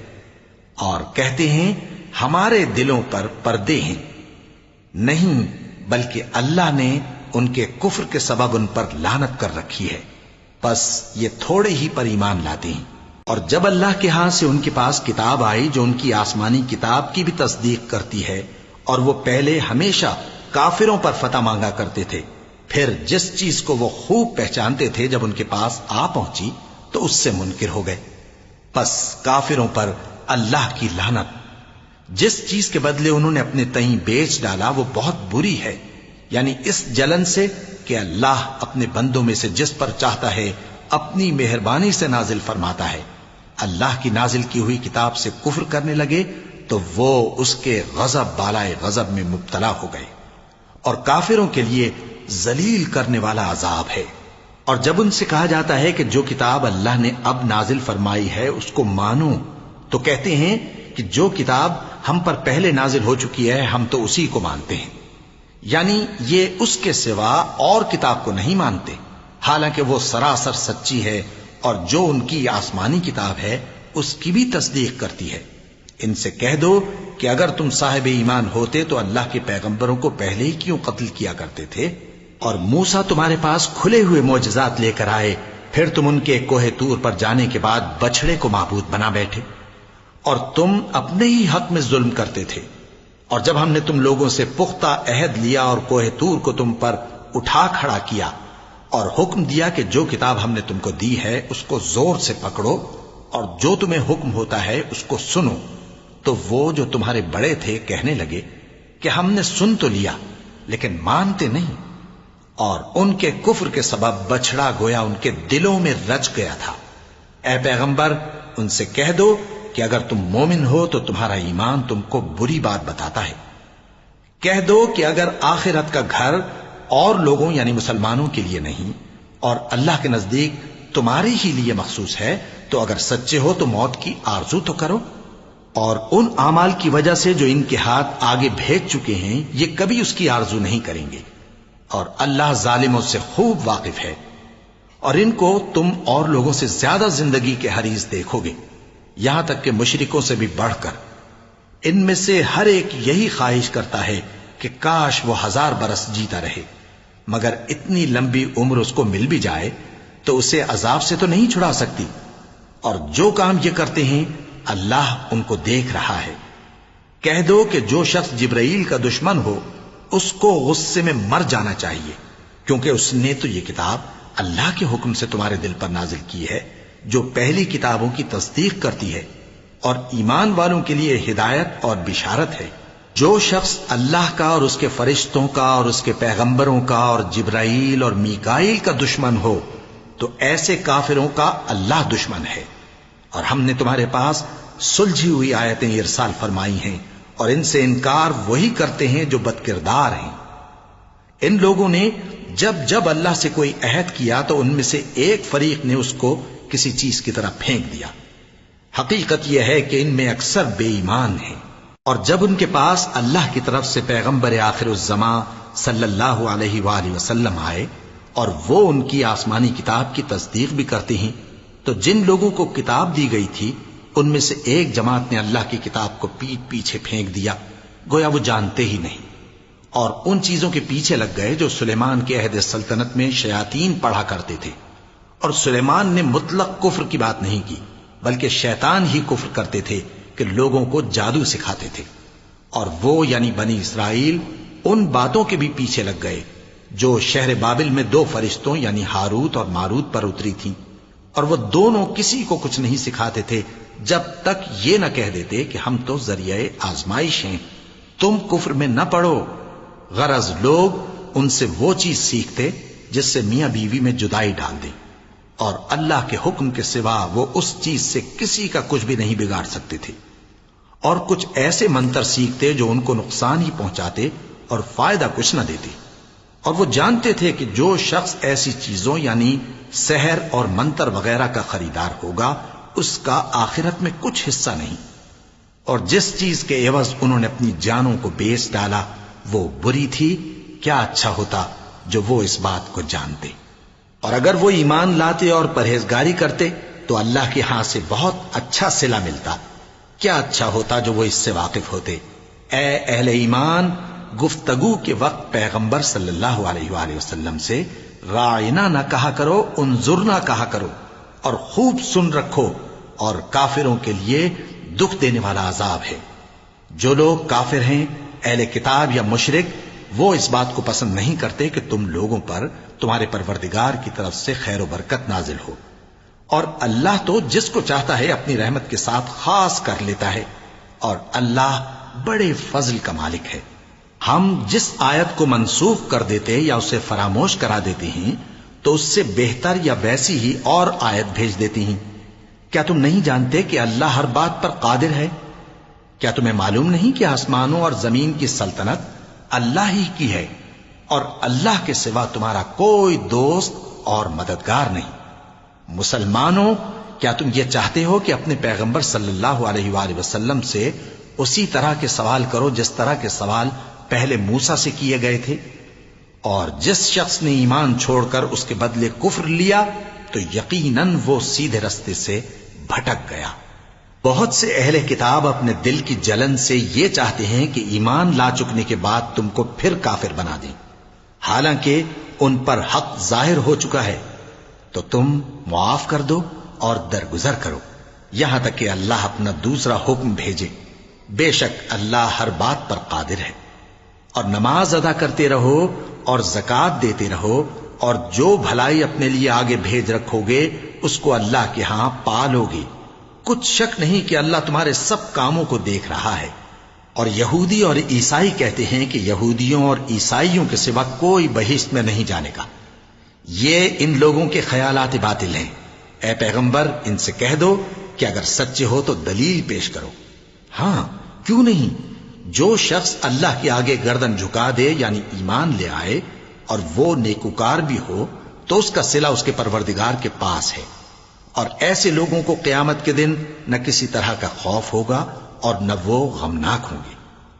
اور کہتے ہیں ہمارے دلوں پر پردے ہیں؟ نہیں، بلکہ اللہ نے ان کے کفر کے سبب ان پر لعنت کر رکھی ہے، پس یہ تھوڑے ہی پر ایمان لاتے ہیں۔ اور جب اللہ کے ہاں سے ان کے پاس کتاب آئی جو ان کی آسمانی کتاب کی بھی تصدیق کرتی ہے، اور وہ پہلے ہمیشہ کافروں پر فتح مانگا کرتے تھے، پھر جس چیز کو وہ خوب پہچانتے تھے جب ان کے پاس آ پہنچی تو اس سے منکر ہو گئے. پس کافروں پر اللہ کی لعنت. جس چیز کے بدلے انہوں نے اپنے تئیں بیچ ڈالا وہ بہت بری ہے، یعنی اس جلن سے کہ اللہ اپنے بندوں میں سے جس پر چاہتا ہے اپنی مہربانی سے نازل فرماتا ہے. اللہ کی نازل کی ہوئی کتاب سے کفر کرنے لگے تو وہ اس کے غضب بالائے غضب میں مبتلا ہو گئے، اور کافروں کے لیے ذلیل کرنے والا عذاب ہے. اور جب ان سے کہا جاتا ہے کہ جو کتاب اللہ نے اب نازل فرمائی ہے اس کو مانو، تو کہتے ہیں کہ جو کتاب ہم پر پہلے نازل ہو چکی ہے ہم تو اسی کو مانتے ہیں. یعنی یہ اس کے سوا اور کتاب کو نہیں مانتے، حالانکہ وہ سراسر سچی ہے، اور جو ان کی آسمانی کتاب ہے اس کی بھی تصدیق کرتی ہے. ان سے کہہ دو کہ اگر تم صاحب ایمان ہوتے تو اللہ کے پیغمبروں کو پہلے ہی کیوں قتل کیا کرتے تھے؟ اور موسیٰ تمہارے پاس کھلے ہوئے معجزات لے کر آئے، پھر تم ان کے کوہ طور پر جانے کے بعد بچڑے کو معبود بنا بیٹھے، اور تم اپنے ہی حق میں ظلم کرتے تھے. اور جب ہم نے تم لوگوں سے پختہ عہد لیا اور کوہ طور کو تم پر اٹھا کھڑا کیا اور حکم دیا کہ جو کتاب ہم نے تم کو دی ہے اس کو زور سے پکڑو اور جو تمہیں حکم ہوتا ہے اس کو سنو، تو وہ جو تمہارے بڑے تھے کہنے لگے کہ ہم نے سن تو لیا لیکن مانتے نہیں، اور ان کے کفر کے سبب بچڑا گویا ان کے دلوں میں رچ گیا تھا. اے پیغمبر ان سے کہہ دو کہ اگر تم مومن ہو تو تمہارا ایمان تم کو بری بات بتاتا ہے. کہہ دو کہ اگر آخرت کا گھر اور لوگوں یعنی مسلمانوں کے لیے نہیں اور اللہ کے نزدیک تمہارے ہی لیے مخصوص ہے تو اگر سچے ہو تو موت کی آرزو تو کرو. اور ان اعمال کی وجہ سے جو ان کے ہاتھ آگے بھیج چکے ہیں یہ کبھی اس کی آرزو نہیں کریں گے، اور اللہ ظالموں سے خوب واقف ہے. اور ان کو تم اور لوگوں سے زیادہ زندگی کے حریص دیکھو گے، یہاں تک کہ مشرکوں سے بھی بڑھ کر. ان میں سے ہر ایک یہی خواہش کرتا ہے کہ کاش وہ 1000 برس جیتا رہے، مگر اتنی لمبی عمر اس کو مل بھی جائے تو اسے عذاب سے تو نہیں چھڑا سکتی. اور جو کام یہ کرتے ہیں اللہ ان کو دیکھ رہا ہے. کہہ دو کہ جو شخص جبرائیل کا دشمن ہو اس کو غصے میں مر جانا چاہیے، کیونکہ اس نے تو یہ کتاب اللہ کے حکم سے تمہارے دل پر نازل کی ہے جو پہلی کتابوں کی تصدیق کرتی ہے اور ایمان والوں کے لیے ہدایت اور بشارت ہے. جو شخص اللہ کا اور اس کے فرشتوں کا اور اس کے پیغمبروں کا اور جبرائیل اور میکائیل کا دشمن ہو تو ایسے کافروں کا اللہ دشمن ہے. اور ہم نے تمہارے پاس سلجھی ہوئی آیتیں ارسال فرمائی ہیں اور ان سے انکار وہی کرتے ہیں جو بد کردار ہیں. ان لوگوں نے جب جب اللہ سے کوئی عہد کیا تو ان میں سے ایک فریق نے اس کو کسی چیز کی طرح پھینک دیا. حقیقت یہ ہے کہ ان میں اکثر بے ایمان ہیں. اور جب ان کے پاس اللہ کی طرف سے پیغمبر آخر الزمان صلی اللہ علیہ وآلہ وسلم آئے اور وہ ان کی آسمانی کتاب کی تصدیق بھی کرتے ہیں تو جن لوگوں کو کتاب دی گئی تھی ان میں سے ایک جماعت نے اللہ کی کتاب کو پیٹ پیچھے پھینک دیا گویا وہ جانتے ہی نہیں، اور ان چیزوں کے پیچھے لگ گئے جو سلیمان کے عہد سلطنت میں شیاطین پڑھا کرتے تھے. اور سلیمان نے مطلق کفر کی بات نہیں کی بلکہ شیطان ہی کفر کرتے تھے کہ لوگوں کو جادو سکھاتے تھے. اور وہ یعنی بنی اسرائیل ان باتوں کے بھی پیچھے لگ گئے جو شہر بابل میں 2 فرشتوں یعنی ہاروت اور ماروت پر اتری تھیں، اور وہ دونوں کسی کو کچھ نہیں سکھاتے تھے جب تک یہ نہ کہہ دیتے کہ ہم تو ذریعہ آزمائش ہیں، تم کفر میں نہ پڑو. غرض لوگ ان سے وہ چیز سیکھتے جس سے میاں بیوی میں جدائی ڈال دیں، اور اللہ کے حکم کے سوا وہ اس چیز سے کسی کا کچھ بھی نہیں بگاڑ سکتے تھے. اور کچھ ایسے منتر سیکھتے جو ان کو نقصان ہی پہنچاتے اور فائدہ کچھ نہ دیتے. اور وہ جانتے تھے کہ جو شخص ایسی چیزوں یعنی سحر اور منتر وغیرہ کا خریدار ہوگا اس کا آخرت میں کچھ حصہ نہیں. اور جس چیز کے عوض انہوں نے اپنی جانوں کو بیچ ڈالا وہ بری تھی. کیا اچھا ہوتا جو وہ اس بات کو جانتے. اور اگر وہ ایمان لاتے اور پرہیزگاری کرتے تو اللہ کے ہاں سے بہت اچھا صلہ ملتا. کیا اچھا ہوتا جو وہ اس سے واقف ہوتے. اے اہل ایمان، گفتگو کے وقت پیغمبر صلی اللہ علیہ وآلہ وسلم سے راعنا نہ کہا کرو، انظرنا کہا کرو، اور خوب سن رکھو، اور کافروں کے لیے دکھ دینے والا عذاب ہے. جو لوگ کافر ہیں، اہل کتاب یا مشرک، وہ اس بات کو پسند نہیں کرتے کہ تم لوگوں پر تمہارے پروردگار کی طرف سے خیر و برکت نازل ہو، اور اللہ تو جس کو چاہتا ہے اپنی رحمت کے ساتھ خاص کر لیتا ہے، اور اللہ بڑے فضل کا مالک ہے۔ ہم جس آیت کو منسوخ کر دیتے یا اسے فراموش کرا دیتے ہیں تو اس سے بہتر یا ویسی ہی اور آیت بھیج دیتی ہیں۔ کیا تم نہیں جانتے کہ اللہ ہر بات پر قادر ہے؟ کیا تمہیں معلوم نہیں کہ آسمانوں اور زمین کی سلطنت اللہ ہی کی ہے، اور اللہ کے سوا تمہارا کوئی دوست اور مددگار نہیں؟ مسلمانوں، کیا تم یہ چاہتے ہو کہ اپنے پیغمبر صلی اللہ علیہ وآلہ وسلم سے اسی طرح کے سوال کرو جس طرح کے سوال پہلے موسیٰ سے کیے گئے تھے؟ اور جس شخص نے ایمان چھوڑ کر اس کے بدلے کفر لیا تو یقیناً وہ سیدھے رستے سے بھٹک گیا۔ بہت سے اہل کتاب اپنے دل کی جلن سے یہ چاہتے ہیں کہ ایمان لا چکنے کے بعد تم کو پھر کافر بنا دیں، حالانکہ ان پر حق ظاہر ہو چکا ہے۔ تو تم معاف کر دو اور درگزر کرو یہاں تک کہ اللہ اپنا دوسرا حکم بھیجے۔ بے شک اللہ ہر بات پر قادر ہے۔ اور نماز ادا کرتے رہو اور زکوٰۃ دیتے رہو، اور جو بھلائی اپنے لیے آگے بھیج رکھو گے اس کو اللہ کے ہاں پالو گے۔ کچھ شک نہیں کہ اللہ تمہارے سب کاموں کو دیکھ رہا ہے۔ اور یہودی اور عیسائی کہتے ہیں کہ یہودیوں اور عیسائیوں کے سوا کوئی بہشت میں نہیں جانے گا۔ یہ ان لوگوں کے خیالات باطل ہیں۔ اے پیغمبر، ان سے کہہ دو کہ اگر سچے ہو تو دلیل پیش کرو۔ ہاں، کیوں نہیں؟ جو شخص اللہ کے آگے گردن جھکا دے یعنی ایمان لے آئے اور وہ نیکوکار بھی ہو تو اس کا صلہ اس کے پروردگار کے پاس ہے، اور ایسے لوگوں کو قیامت کے دن نہ کسی طرح کا خوف ہوگا اور نہ وہ غمناک ہوں گے۔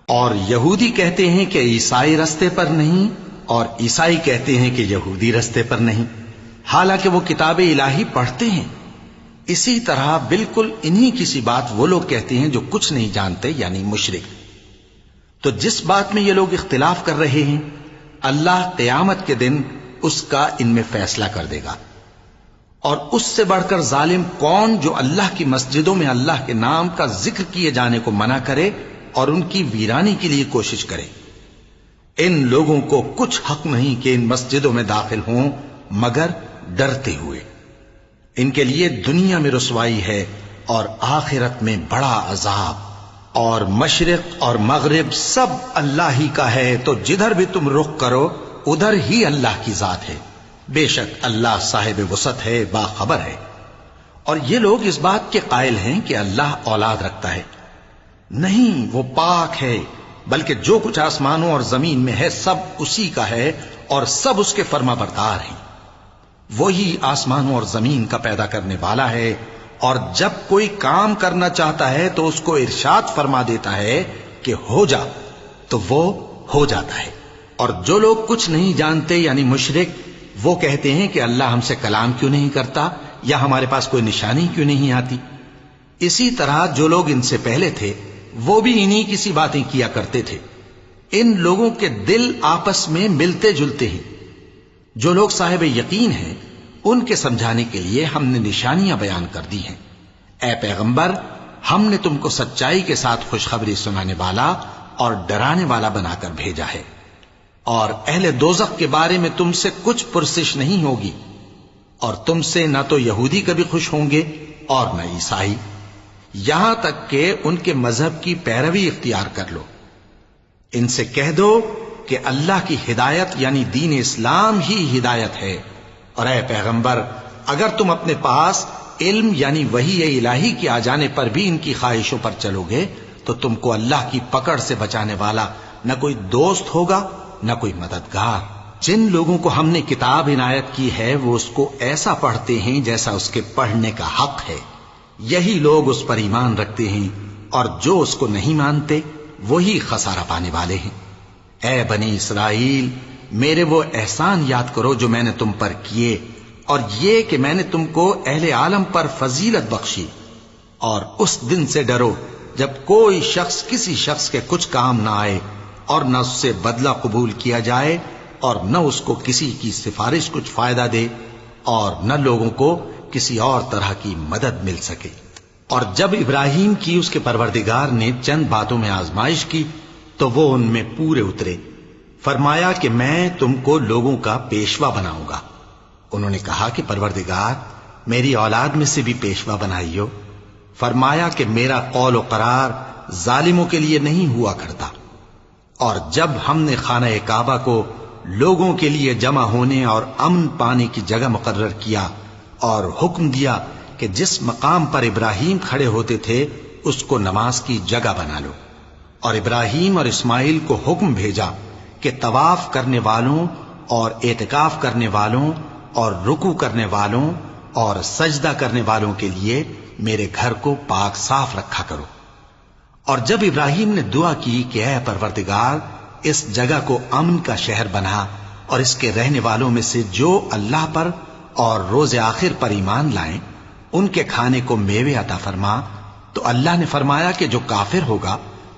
اور یہودی کہتے ہیں کہ عیسائی رستے پر نہیں، اور عیسائی کہتے ہیں کہ یہودی رستے پر نہیں، حالانکہ وہ کتاب الہی پڑھتے ہیں۔ اسی طرح بالکل انہی کسی بات وہ لوگ کہتے ہیں جو کچھ نہیں جانتے یعنی مشرک۔ تو جس بات میں یہ لوگ اختلاف کر رہے ہیں اللہ قیامت کے دن اس کا ان میں فیصلہ کر دے گا۔ اور اس سے بڑھ کر ظالم کون جو اللہ کی مسجدوں میں اللہ کے نام کا ذکر کیے جانے کو منع کرے اور ان کی ویرانی کے لیے کوشش کرے۔ ان لوگوں کو کچھ حق نہیں کہ ان مسجدوں میں داخل ہوں مگر ڈرتے ہوئے۔ ان کے لیے دنیا میں رسوائی ہے اور آخرت میں بڑا عذاب۔ اور مشرق اور مغرب سب اللہ ہی کا ہے، تو جدھر بھی تم رخ کرو ادھر ہی اللہ کی ذات ہے۔ بے شک اللہ صاحب وسعت ہے، باخبر ہے۔ اور یہ لوگ اس بات کے قائل ہیں کہ اللہ اولاد رکھتا ہے۔ نہیں، وہ پاک ہے، بلکہ جو کچھ آسمانوں اور زمین میں ہے سب اسی کا ہے اور سب اس کے فرما بردار ہیں۔ وہی آسمانوں اور زمین کا پیدا کرنے والا ہے، اور جب کوئی کام کرنا چاہتا ہے تو اس کو ارشاد فرما دیتا ہے کہ ہو جا، تو وہ ہو جاتا ہے۔ اور جو لوگ کچھ نہیں جانتے یعنی مشرک، وہ کہتے ہیں کہ اللہ ہم سے کلام کیوں نہیں کرتا یا ہمارے پاس کوئی نشانی کیوں نہیں آتی۔ اسی طرح جو لوگ ان سے پہلے تھے وہ بھی انہی کسی باتیں کیا کرتے تھے۔ ان لوگوں کے دل آپس میں ملتے جلتے ہیں۔ جو لوگ صاحب یقین ہیں ان کے سمجھانے کے لیے ہم نے نشانیاں بیان کر دی ہیں۔ اے پیغمبر، ہم نے تم کو سچائی کے ساتھ خوشخبری سنانے والا اور ڈرانے والا بنا کر بھیجا ہے، اور اہل دوزخ کے بارے میں تم سے کچھ پرسش نہیں ہوگی، اور تم سے نہ تو یہودی کبھی خوش ہوں گے اور نہ عیسائی، یہاں تک کہ ان کے مذہب کی پیروی اختیار کر لو۔ ان سے کہہ دو کہ اللہ کی ہدایت یعنی دین اسلام ہی ہدایت ہے، اور اے پیغمبر، اگر تم اپنے پاس علم یعنی وحی الہی کے آ جانے پر بھی ان کی خواہشوں پر چلو گے تو تم کو اللہ کی پکڑ سے بچانے والا نہ کوئی دوست ہوگا نہ کوئی مددگار۔ جن لوگوں کو ہم نے کتاب عنایت کی ہے وہ اس کو ایسا پڑھتے ہیں جیسا اس کے پڑھنے کا حق ہے، یہی لوگ اس پر ایمان رکھتے ہیں، اور جو اس کو نہیں مانتے وہی خسارہ پانے والے ہیں۔ اے بنی اسرائیل، میرے وہ احسان یاد کرو جو میں نے تم پر کیے، اور یہ کہ میں نے تم کو اہل عالم پر فضیلت بخشی، اور اس دن سے ڈرو جب کوئی شخص کسی شخص کے کچھ کام نہ آئے اور نہ اس سے بدلہ قبول کیا جائے اور نہ اس کو کسی کی سفارش کچھ فائدہ دے اور نہ لوگوں کو کسی اور طرح کی مدد مل سکے۔ اور جب ابراہیم کی اس کے پروردگار نے چند باتوں میں آزمائش کی تو وہ ان میں پورے اترے، فرمایا کہ میں تم کو لوگوں کا پیشوا بناؤں گا۔ انہوں نے کہا کہ پروردگار میری اولاد میں سے بھی پیشوا بنائیو۔ فرمایا کہ میرا قول و قرار ظالموں کے لیے نہیں ہوا کرتا۔ اور جب ہم نے خانہ کعبہ کو لوگوں کے لیے جمع ہونے اور امن پانے کی جگہ مقرر کیا اور حکم دیا کہ جس مقام پر ابراہیم کھڑے ہوتے تھے اس کو نماز کی جگہ بنا لو، اور ابراہیم اور اسماعیل کو حکم بھیجا کہ طواف کرنے والوں اور اعتکاف کرنے والوں اور رکوع کرنے والوں اور سجدہ کرنے والوں کے لیے میرے گھر کو پاک صاف رکھا کرو۔ اور جب ابراہیم نے دعا کی کہ اے پروردگار اس جگہ کو امن کا شہر بنا، اور اس کے رہنے والوں میں سے جو اللہ پر اور روز آخر پر ایمان لائیں ان کے کھانے کو میوے عطا فرما، تو اللہ نے فرمایا کہ جو کافر ہوگا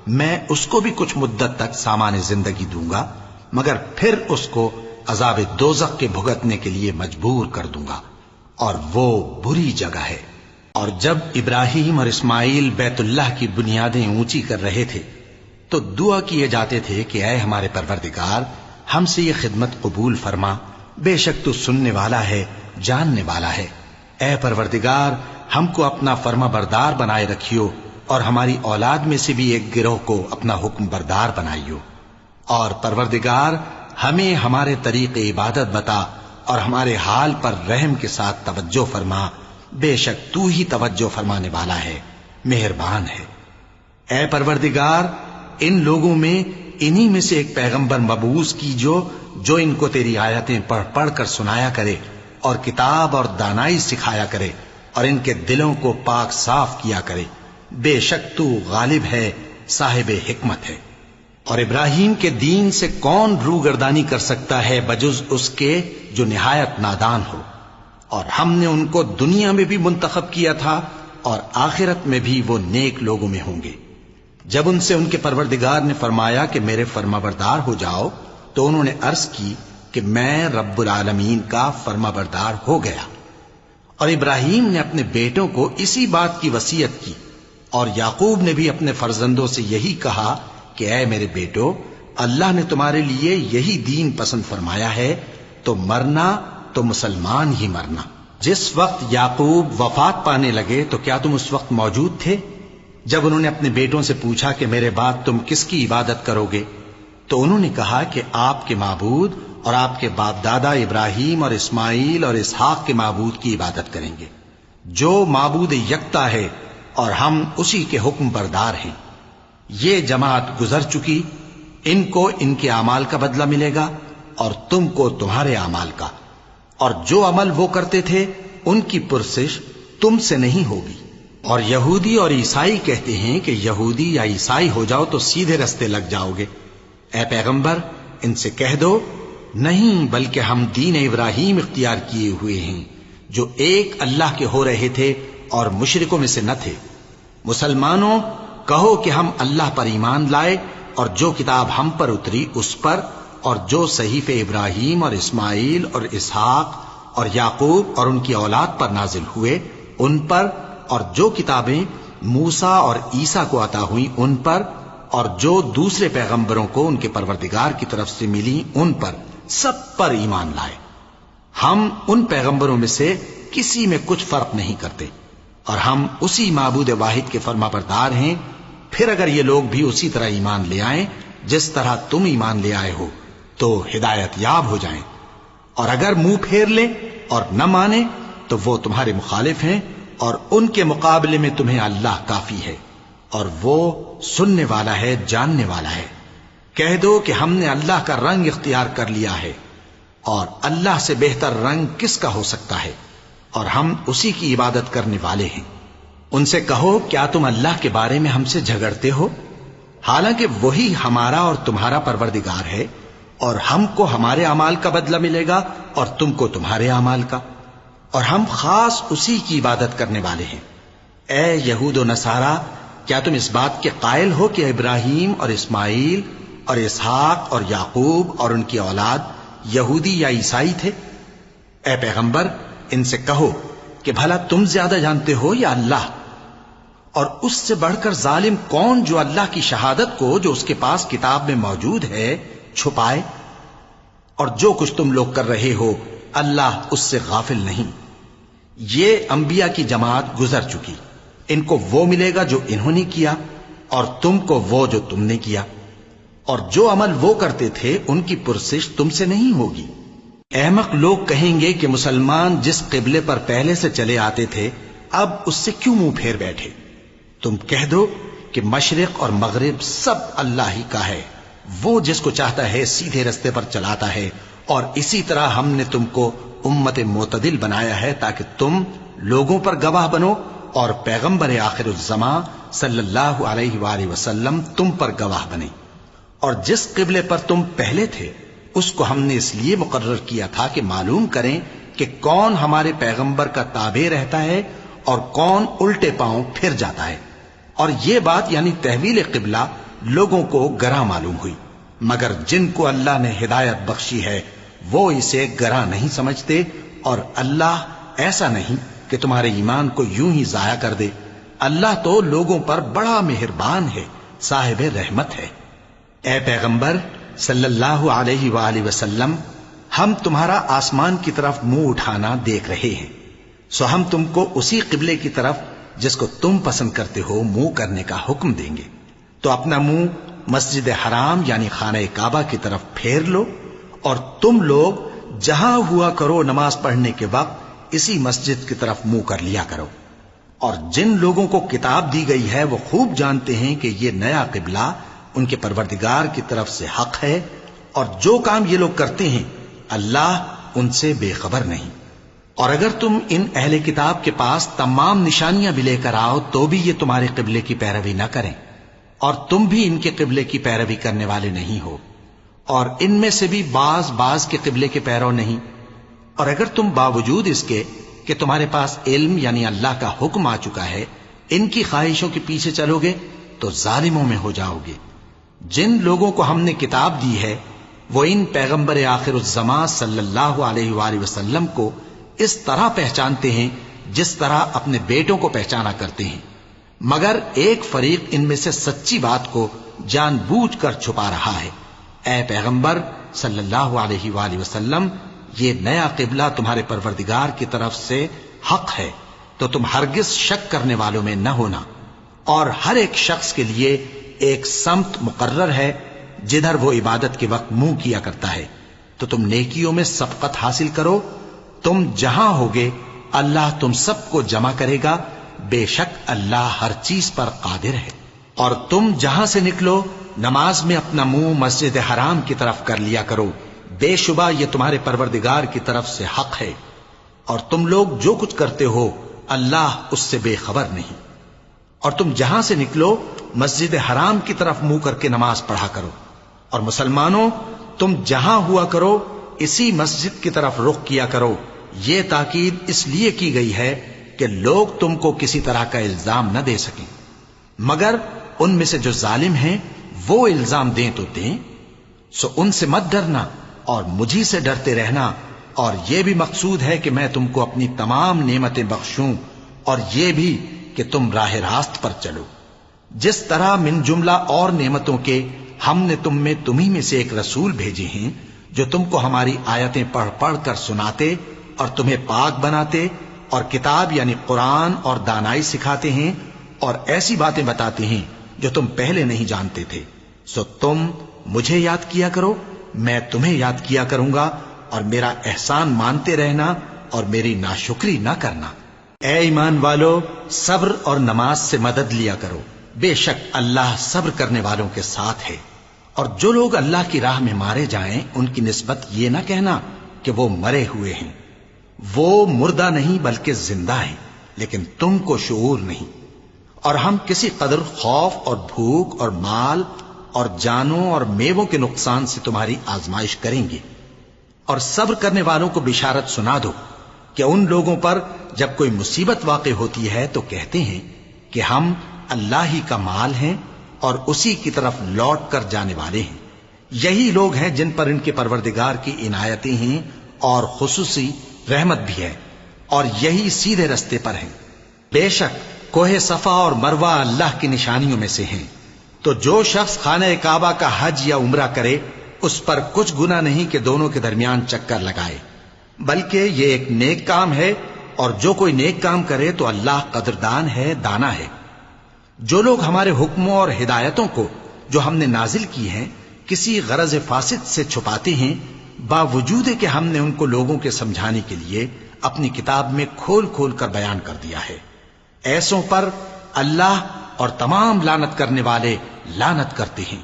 میں اس کو بھی کچھ مدت تک سامان زندگی دوں گا، مگر پھر اس کو عذاب دوزخ کے بھگتنے کے لیے مجبور کر دوں گا، اور وہ بری جگہ ہے۔ اور جب ابراہیم اور اسماعیل بیت اللہ کی بنیادیں اونچی کر رہے تھے تو دعا کیے جاتے تھے کہ اے ہمارے پروردگار ہم سے یہ خدمت قبول فرما، بے شک تو سننے والا ہے، جاننے والا ہے۔ اے پروردگار ہم کو اپنا فرما بردار بنائے رکھیو، اور ہماری اولاد میں سے بھی ایک گروہ کو اپنا حکم بردار بنائیو، اور پروردگار ہمیں ہمارے طریق عبادت بتا اور ہمارے حال پر رحم کے ساتھ توجہ فرما، بے شک تو ہی توجہ فرمانے والا ہے، مہربان ہے۔ اے پروردگار ان لوگوں میں انہی میں سے ایک پیغمبر مبعوث کیجو جو ان کو تیری آیتیں پڑھ پڑھ کر سنایا کرے اور کتاب اور دانائی سکھایا کرے اور ان کے دلوں کو پاک صاف کیا کرے، بے شک تو غالب ہے، صاحب حکمت ہے۔ اور ابراہیم کے دین سے کون روگردانی کر سکتا ہے بجز اس کے جو نہایت نادان ہو، اور ہم نے ان کو دنیا میں بھی منتخب کیا تھا اور آخرت میں بھی وہ نیک لوگوں میں ہوں گے۔ جب ان سے ان کے پروردگار نے فرمایا کہ میرے فرمانبردار ہو جاؤ تو انہوں نے عرض کی کہ میں رب العالمین کا فرمانبردار ہو گیا۔ اور ابراہیم نے اپنے بیٹوں کو اسی بات کی وصیت کی، اور یعقوب نے بھی اپنے فرزندوں سے یہی کہا کہ اے میرے بیٹو اللہ نے تمہارے لیے یہی دین پسند فرمایا ہے، تو مرنا تو مسلمان ہی مرنا۔ جس وقت یعقوب وفات پانے لگے تو کیا تم اس وقت موجود تھے جب انہوں نے اپنے بیٹوں سے پوچھا کہ میرے بعد تم کس کی عبادت کرو گے؟ تو انہوں نے کہا کہ آپ کے معبود اور آپ کے باپ دادا ابراہیم اور اسماعیل اور اسحاق کے معبود کی عبادت کریں گے، جو معبود یکتا ہے اور ہم اسی کے حکم بردار ہیں۔ یہ جماعت گزر چکی، ان کو ان کے اعمال کا بدلہ ملے گا اور تم کو تمہارے اعمال کا، اور جو عمل وہ کرتے تھے ان کی پرسش تم سے نہیں ہوگی۔ اور یہودی اور عیسائی کہتے ہیں کہ یہودی یا عیسائی ہو جاؤ تو سیدھے رستے لگ جاؤ گے۔ اے پیغمبر ان سے کہہ دو نہیں، بلکہ ہم دین ابراہیم اختیار کیے ہوئے ہیں جو ایک اللہ کے ہو رہے تھے اور مشرکوں میں سے نہ تھے۔ مسلمانوں کہو کہ ہم اللہ پر ایمان لائے اور جو کتاب ہم پر اتری اس پر، اور جو صحیفے ابراہیم اور اسماعیل اور اسحاق اور یعقوب اور ان کی اولاد پر نازل ہوئے ان پر، اور جو کتابیں موسیٰ اور عیسیٰ کو عطا ہوئیں ان پر، اور جو دوسرے پیغمبروں کو ان کے پروردگار کی طرف سے ملی ان پر، سب پر ایمان لائے۔ ہم ان پیغمبروں میں سے کسی میں کچھ فرق نہیں کرتے، اور ہم اسی معبود واحد کے فرما بردار ہیں۔ پھر اگر یہ لوگ بھی اسی طرح ایمان لے آئیں جس طرح تم ایمان لے آئے ہو تو ہدایت یاب ہو جائیں، اور اگر منہ پھیر لیں اور نہ مانیں تو وہ تمہارے مخالف ہیں، اور ان کے مقابلے میں تمہیں اللہ کافی ہے، اور وہ سننے والا ہے، جاننے والا ہے۔ کہہ دو کہ ہم نے اللہ کا رنگ اختیار کر لیا ہے، اور اللہ سے بہتر رنگ کس کا ہو سکتا ہے، اور ہم اسی کی عبادت کرنے والے ہیں۔ ان سے کہو کیا تم اللہ کے بارے میں ہم سے جھگڑتے ہو، حالانکہ وہی ہمارا اور تمہارا پروردگار ہے، اور ہم کو ہمارے اعمال کا بدلہ ملے گا اور تم کو تمہارے اعمال کا، اور ہم خاص اسی کی عبادت کرنے والے ہیں۔ اے یہود و نصارا کیا تم اس بات کے قائل ہو کہ ابراہیم اور اسماعیل اور اسحاق اور یعقوب اور ان کی اولاد یہودی یا عیسائی تھے؟ اے پیغمبر ان سے کہو کہ بھلا تم زیادہ جانتے ہو یا اللہ؟ اور اس سے بڑھ کر ظالم کون جو اللہ کی شہادت کو جو اس کے پاس کتاب میں موجود ہے چھپائے؟ اور جو کچھ تم لوگ کر رہے ہو اللہ اس سے غافل نہیں۔ یہ انبیاء کی جماعت گزر چکی، ان کو وہ ملے گا جو انہوں نے کیا، اور تم کو وہ جو تم نے کیا، اور جو عمل وہ کرتے تھے ان کی پرسش تم سے نہیں ہوگی۔ احمق لوگ کہیں گے کہ مسلمان جس قبلے پر پہلے سے چلے آتے تھے اب اس سے کیوں منہ پھیر بیٹھے؟ تم کہہ دو کہ مشرق اور مغرب سب اللہ ہی کا ہے، وہ جس کو چاہتا ہے سیدھے رستے پر چلاتا ہے، اور اسی طرح ہم نے تم کو امت معتدل بنایا ہے تاکہ تم لوگوں پر گواہ بنو، اور پیغمبر آخر الزمان صلی اللہ علیہ وآلہ وسلم تم پر گواہ بنے۔ اور جس قبلے پر تم پہلے تھے اس کو ہم نے اس لیے مقرر کیا تھا کہ معلوم کریں کہ کون ہمارے پیغمبر کا تابع رہتا ہے اور کون الٹے پاؤں پھر جاتا ہے۔ اور یہ بات یعنی تحویل قبلہ لوگوں کو گراں معلوم ہوئی، مگر جن کو اللہ نے ہدایت بخشی ہے وہ اسے گراں نہیں سمجھتے، اور اللہ ایسا نہیں کہ تمہارے ایمان کو یوں ہی ضائع کر دے۔ اللہ تو لوگوں پر بڑا مہربان ہے، صاحب رحمت ہے۔ اے پیغمبر صلی اللہ علیہ وآلہ وسلم، ہم تمہارا آسمان کی طرف منہ اٹھانا دیکھ رہے ہیں، سو ہم تم کو اسی قبلے کی طرف جس کو تم پسند کرتے ہو منہ کرنے کا حکم دیں گے، تو اپنا منہ مسجد حرام یعنی خانہ کعبہ کی طرف پھیر لو، اور تم لوگ جہاں ہوا کرو نماز پڑھنے کے وقت اسی مسجد کی طرف منہ کر لیا کرو۔ اور جن لوگوں کو کتاب دی گئی ہے وہ خوب جانتے ہیں کہ یہ نیا قبلہ ان کے پروردگار کی طرف سے حق ہے، اور جو کام یہ لوگ کرتے ہیں اللہ ان سے بے خبر نہیں۔ اور اگر تم ان اہل کتاب کے پاس تمام نشانیاں بھی لے کر آؤ تو بھی یہ تمہارے قبلے کی پیروی نہ کریں، اور تم بھی ان کے قبلے کی پیروی کرنے والے نہیں ہو، اور ان میں سے بھی بعض کے قبلے کے پیرو نہیں۔ اور اگر تم باوجود اس کے کہ تمہارے پاس علم یعنی اللہ کا حکم آ چکا ہے ان کی خواہشوں کے پیچھے چلو گے تو ظالموں میں ہو جاؤ گے۔ جن لوگوں کو ہم نے کتاب دی ہے وہ ان پیغمبر آخر الزمان صلی اللہ علیہ وآلہ وسلم کو اس طرح پہچانتے ہیں جس طرح اپنے بیٹوں کو پہچانا کرتے ہیں، مگر ایک فریق ان میں سے سچی بات کو جان بوجھ کر چھپا رہا ہے۔ اے پیغمبر صلی اللہ علیہ وآلہ وسلم، یہ نیا قبلہ تمہارے پروردگار کی طرف سے حق ہے، تو تم ہرگز شک کرنے والوں میں نہ ہونا، اور ہر ایک شخص کے لیے ایک سمت مقرر ہے جدھر وہ عبادت کے وقت منہ کیا کرتا ہے، تو تم نیکیوں میں سبقت حاصل کرو۔ تم جہاں ہوگے اللہ تم سب کو جمع کرے گا، بے شک اللہ ہر چیز پر قادر ہے۔ اور تم جہاں سے نکلو نماز میں اپنا منہ مسجد حرام کی طرف کر لیا کرو، بے شبہ یہ تمہارے پروردگار کی طرف سے حق ہے، اور تم لوگ جو کچھ کرتے ہو اللہ اس سے بے خبر نہیں۔ اور تم جہاں سے نکلو مسجد حرام کی طرف منہ کر کے نماز پڑھا کرو، اور مسلمانوں تم جہاں ہوا کرو اسی مسجد کی طرف رخ کیا کرو۔ یہ تاکید اس لیے کی گئی ہے کہ لوگ تم کو کسی طرح کا الزام نہ دے سکیں، مگر ان میں سے جو ظالم ہیں وہ الزام دیں تو دیں، سو ان سے مت ڈرنا اور مجھی سے ڈرتے رہنا، اور یہ بھی مقصود ہے کہ میں تم کو اپنی تمام نعمتیں بخشوں، اور یہ بھی کہ تم راہ راست پر چلو۔ جس طرح من جملہ اور نعمتوں کے ہم نے تمہیں میں سے ایک رسول بھیجے ہیں جو تم کو ہماری آیتیں پڑھ پڑھ کر سناتے اور تمہیں پاک بناتے، اور کتاب یعنی قرآن اور دانائی سکھاتے ہیں، اور ایسی باتیں بتاتے ہیں جو تم پہلے نہیں جانتے تھے، سو تم مجھے یاد کیا کرو، میں تمہیں یاد کیا کروں گا، اور میرا احسان مانتے رہنا اور میری ناشکری نہ کرنا۔ اے ایمان والو، صبر اور نماز سے مدد لیا کرو، بے شک اللہ صبر کرنے والوں کے ساتھ ہے۔ اور جو لوگ اللہ کی راہ میں مارے جائیں ان کی نسبت یہ نہ کہنا کہ وہ مرے ہوئے ہیں، وہ مردہ نہیں بلکہ زندہ ہیں، لیکن تم کو شعور نہیں۔ اور ہم کسی قدر خوف اور بھوک اور مال اور جانوں اور میووں کے نقصان سے تمہاری آزمائش کریں گے، اور صبر کرنے والوں کو بشارت سنا دو کہ ان لوگوں پر جب کوئی مصیبت واقع ہوتی ہے تو کہتے ہیں کہ ہم اللہ ہی کا مال ہیں اور اسی کی طرف لوٹ کر جانے والے ہیں۔ یہی لوگ ہیں جن پر ان کے پروردگار کی عنایتیں ہیں اور خصوصی رحمت بھی ہے، اور یہی سیدھے رستے پر ہیں۔ بے شک کوہ صفا اور مروہ اللہ کی نشانیوں میں سے ہیں، تو جو شخص خانہ کعبہ کا حج یا عمرہ کرے اس پر کچھ گناہ نہیں کہ دونوں کے درمیان چکر لگائے، بلکہ یہ ایک نیک کام ہے، اور جو کوئی نیک کام کرے تو اللہ قدردان ہے، دانا ہے۔ جو لوگ ہمارے حکموں اور ہدایتوں کو جو ہم نے نازل کی ہیں کسی غرض فاسد سے چھپاتے ہیں، باوجود کہ ہم نے ان کو لوگوں کے سمجھانے کے لیے اپنی کتاب میں کھول کھول کر بیان کر دیا ہے، ایسوں پر اللہ اور تمام لعنت کرنے والے لعنت کرتے ہیں۔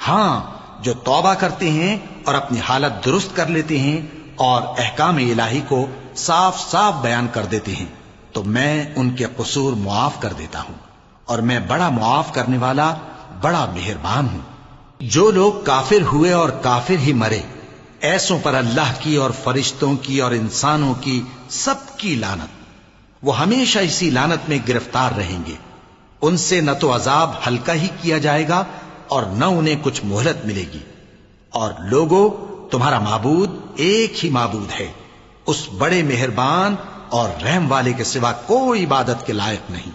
ہاں، جو توبہ کرتے ہیں اور اپنی حالت درست کر لیتے ہیں اور احکام الہی کو صاف صاف بیان کر دیتے ہیں تو میں ان کے قصور معاف کر دیتا ہوں، اور میں بڑا معاف کرنے والا، بڑا مہربان ہوں۔ جو لوگ کافر ہوئے اور کافر ہی مرے، ایسوں پر اللہ کی اور فرشتوں کی اور انسانوں کی سب کی لعنت، وہ ہمیشہ اسی لعنت میں گرفتار رہیں گے۔ ان سے نہ تو عذاب ہلکا ہی کیا جائے گا اور نہ انہیں کچھ مہلت ملے گی۔ اور لوگوں، تمہارا معبود ایک ہی معبود ہے، اس بڑے مہربان اور رحم والے کے سوا کوئی عبادت کے لائق نہیں۔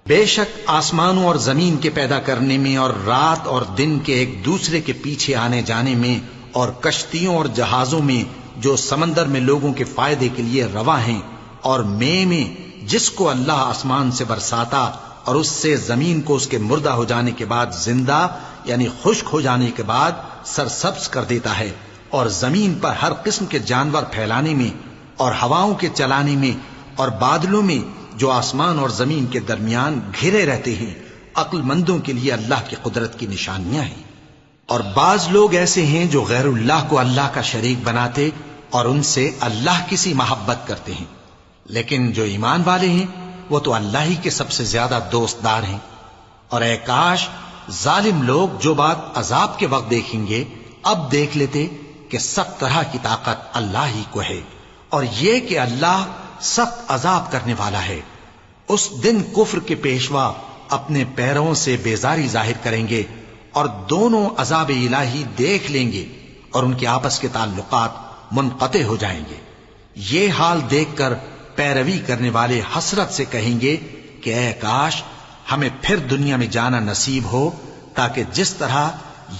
بے شک آسمانوں اور زمین کے پیدا کرنے میں اور رات اور دن کے ایک دوسرے کے پیچھے آنے جانے میں اور کشتیوں اور جہازوں میں جو سمندر میں لوگوں کے فائدے کے لیے رواں ہیں، اور میں جس کو اللہ آسمان سے برساتا اور اس سے زمین کو اس کے مردہ ہو جانے کے بعد زندہ یعنی خشک ہو جانے کے بعد سرسبز کر دیتا ہے، اور زمین پر ہر قسم کے جانور پھیلانے میں اور ہواؤں کے چلانے میں اور بادلوں میں جو آسمان اور زمین کے درمیان گھرے رہتے ہیں، عقل مندوں کے لیے اللہ کی قدرت کی نشانیاں ہیں۔ اور بعض لوگ ایسے ہیں جو غیر اللہ کو اللہ کا شریک بناتے اور ان سے اللہ کی سی محبت کرتے ہیں، لیکن جو ایمان والے ہیں وہ تو اللہ ہی کے سب سے زیادہ دوست دار ہیں۔ اور اے کاش ظالم لوگ جو بات عذاب کے وقت دیکھیں گے اب دیکھ لیتے کہ سب طرح کی طاقت اللہ ہی کو ہے، اور یہ کہ اللہ سخت عذاب کرنے والا ہے۔ اس دن کفر کے پیشوا اپنے پیروں سے بیزاری ظاہر کریں گے اور دونوں عذاب الہی دیکھ لیں گے اور ان کے آپس کے تعلقات منقطع ہو جائیں گے۔ یہ حال دیکھ کر پیروی کرنے والے حسرت سے کہیں گے کہ اے کاش ہمیں پھر دنیا میں جانا نصیب ہو، تاکہ جس طرح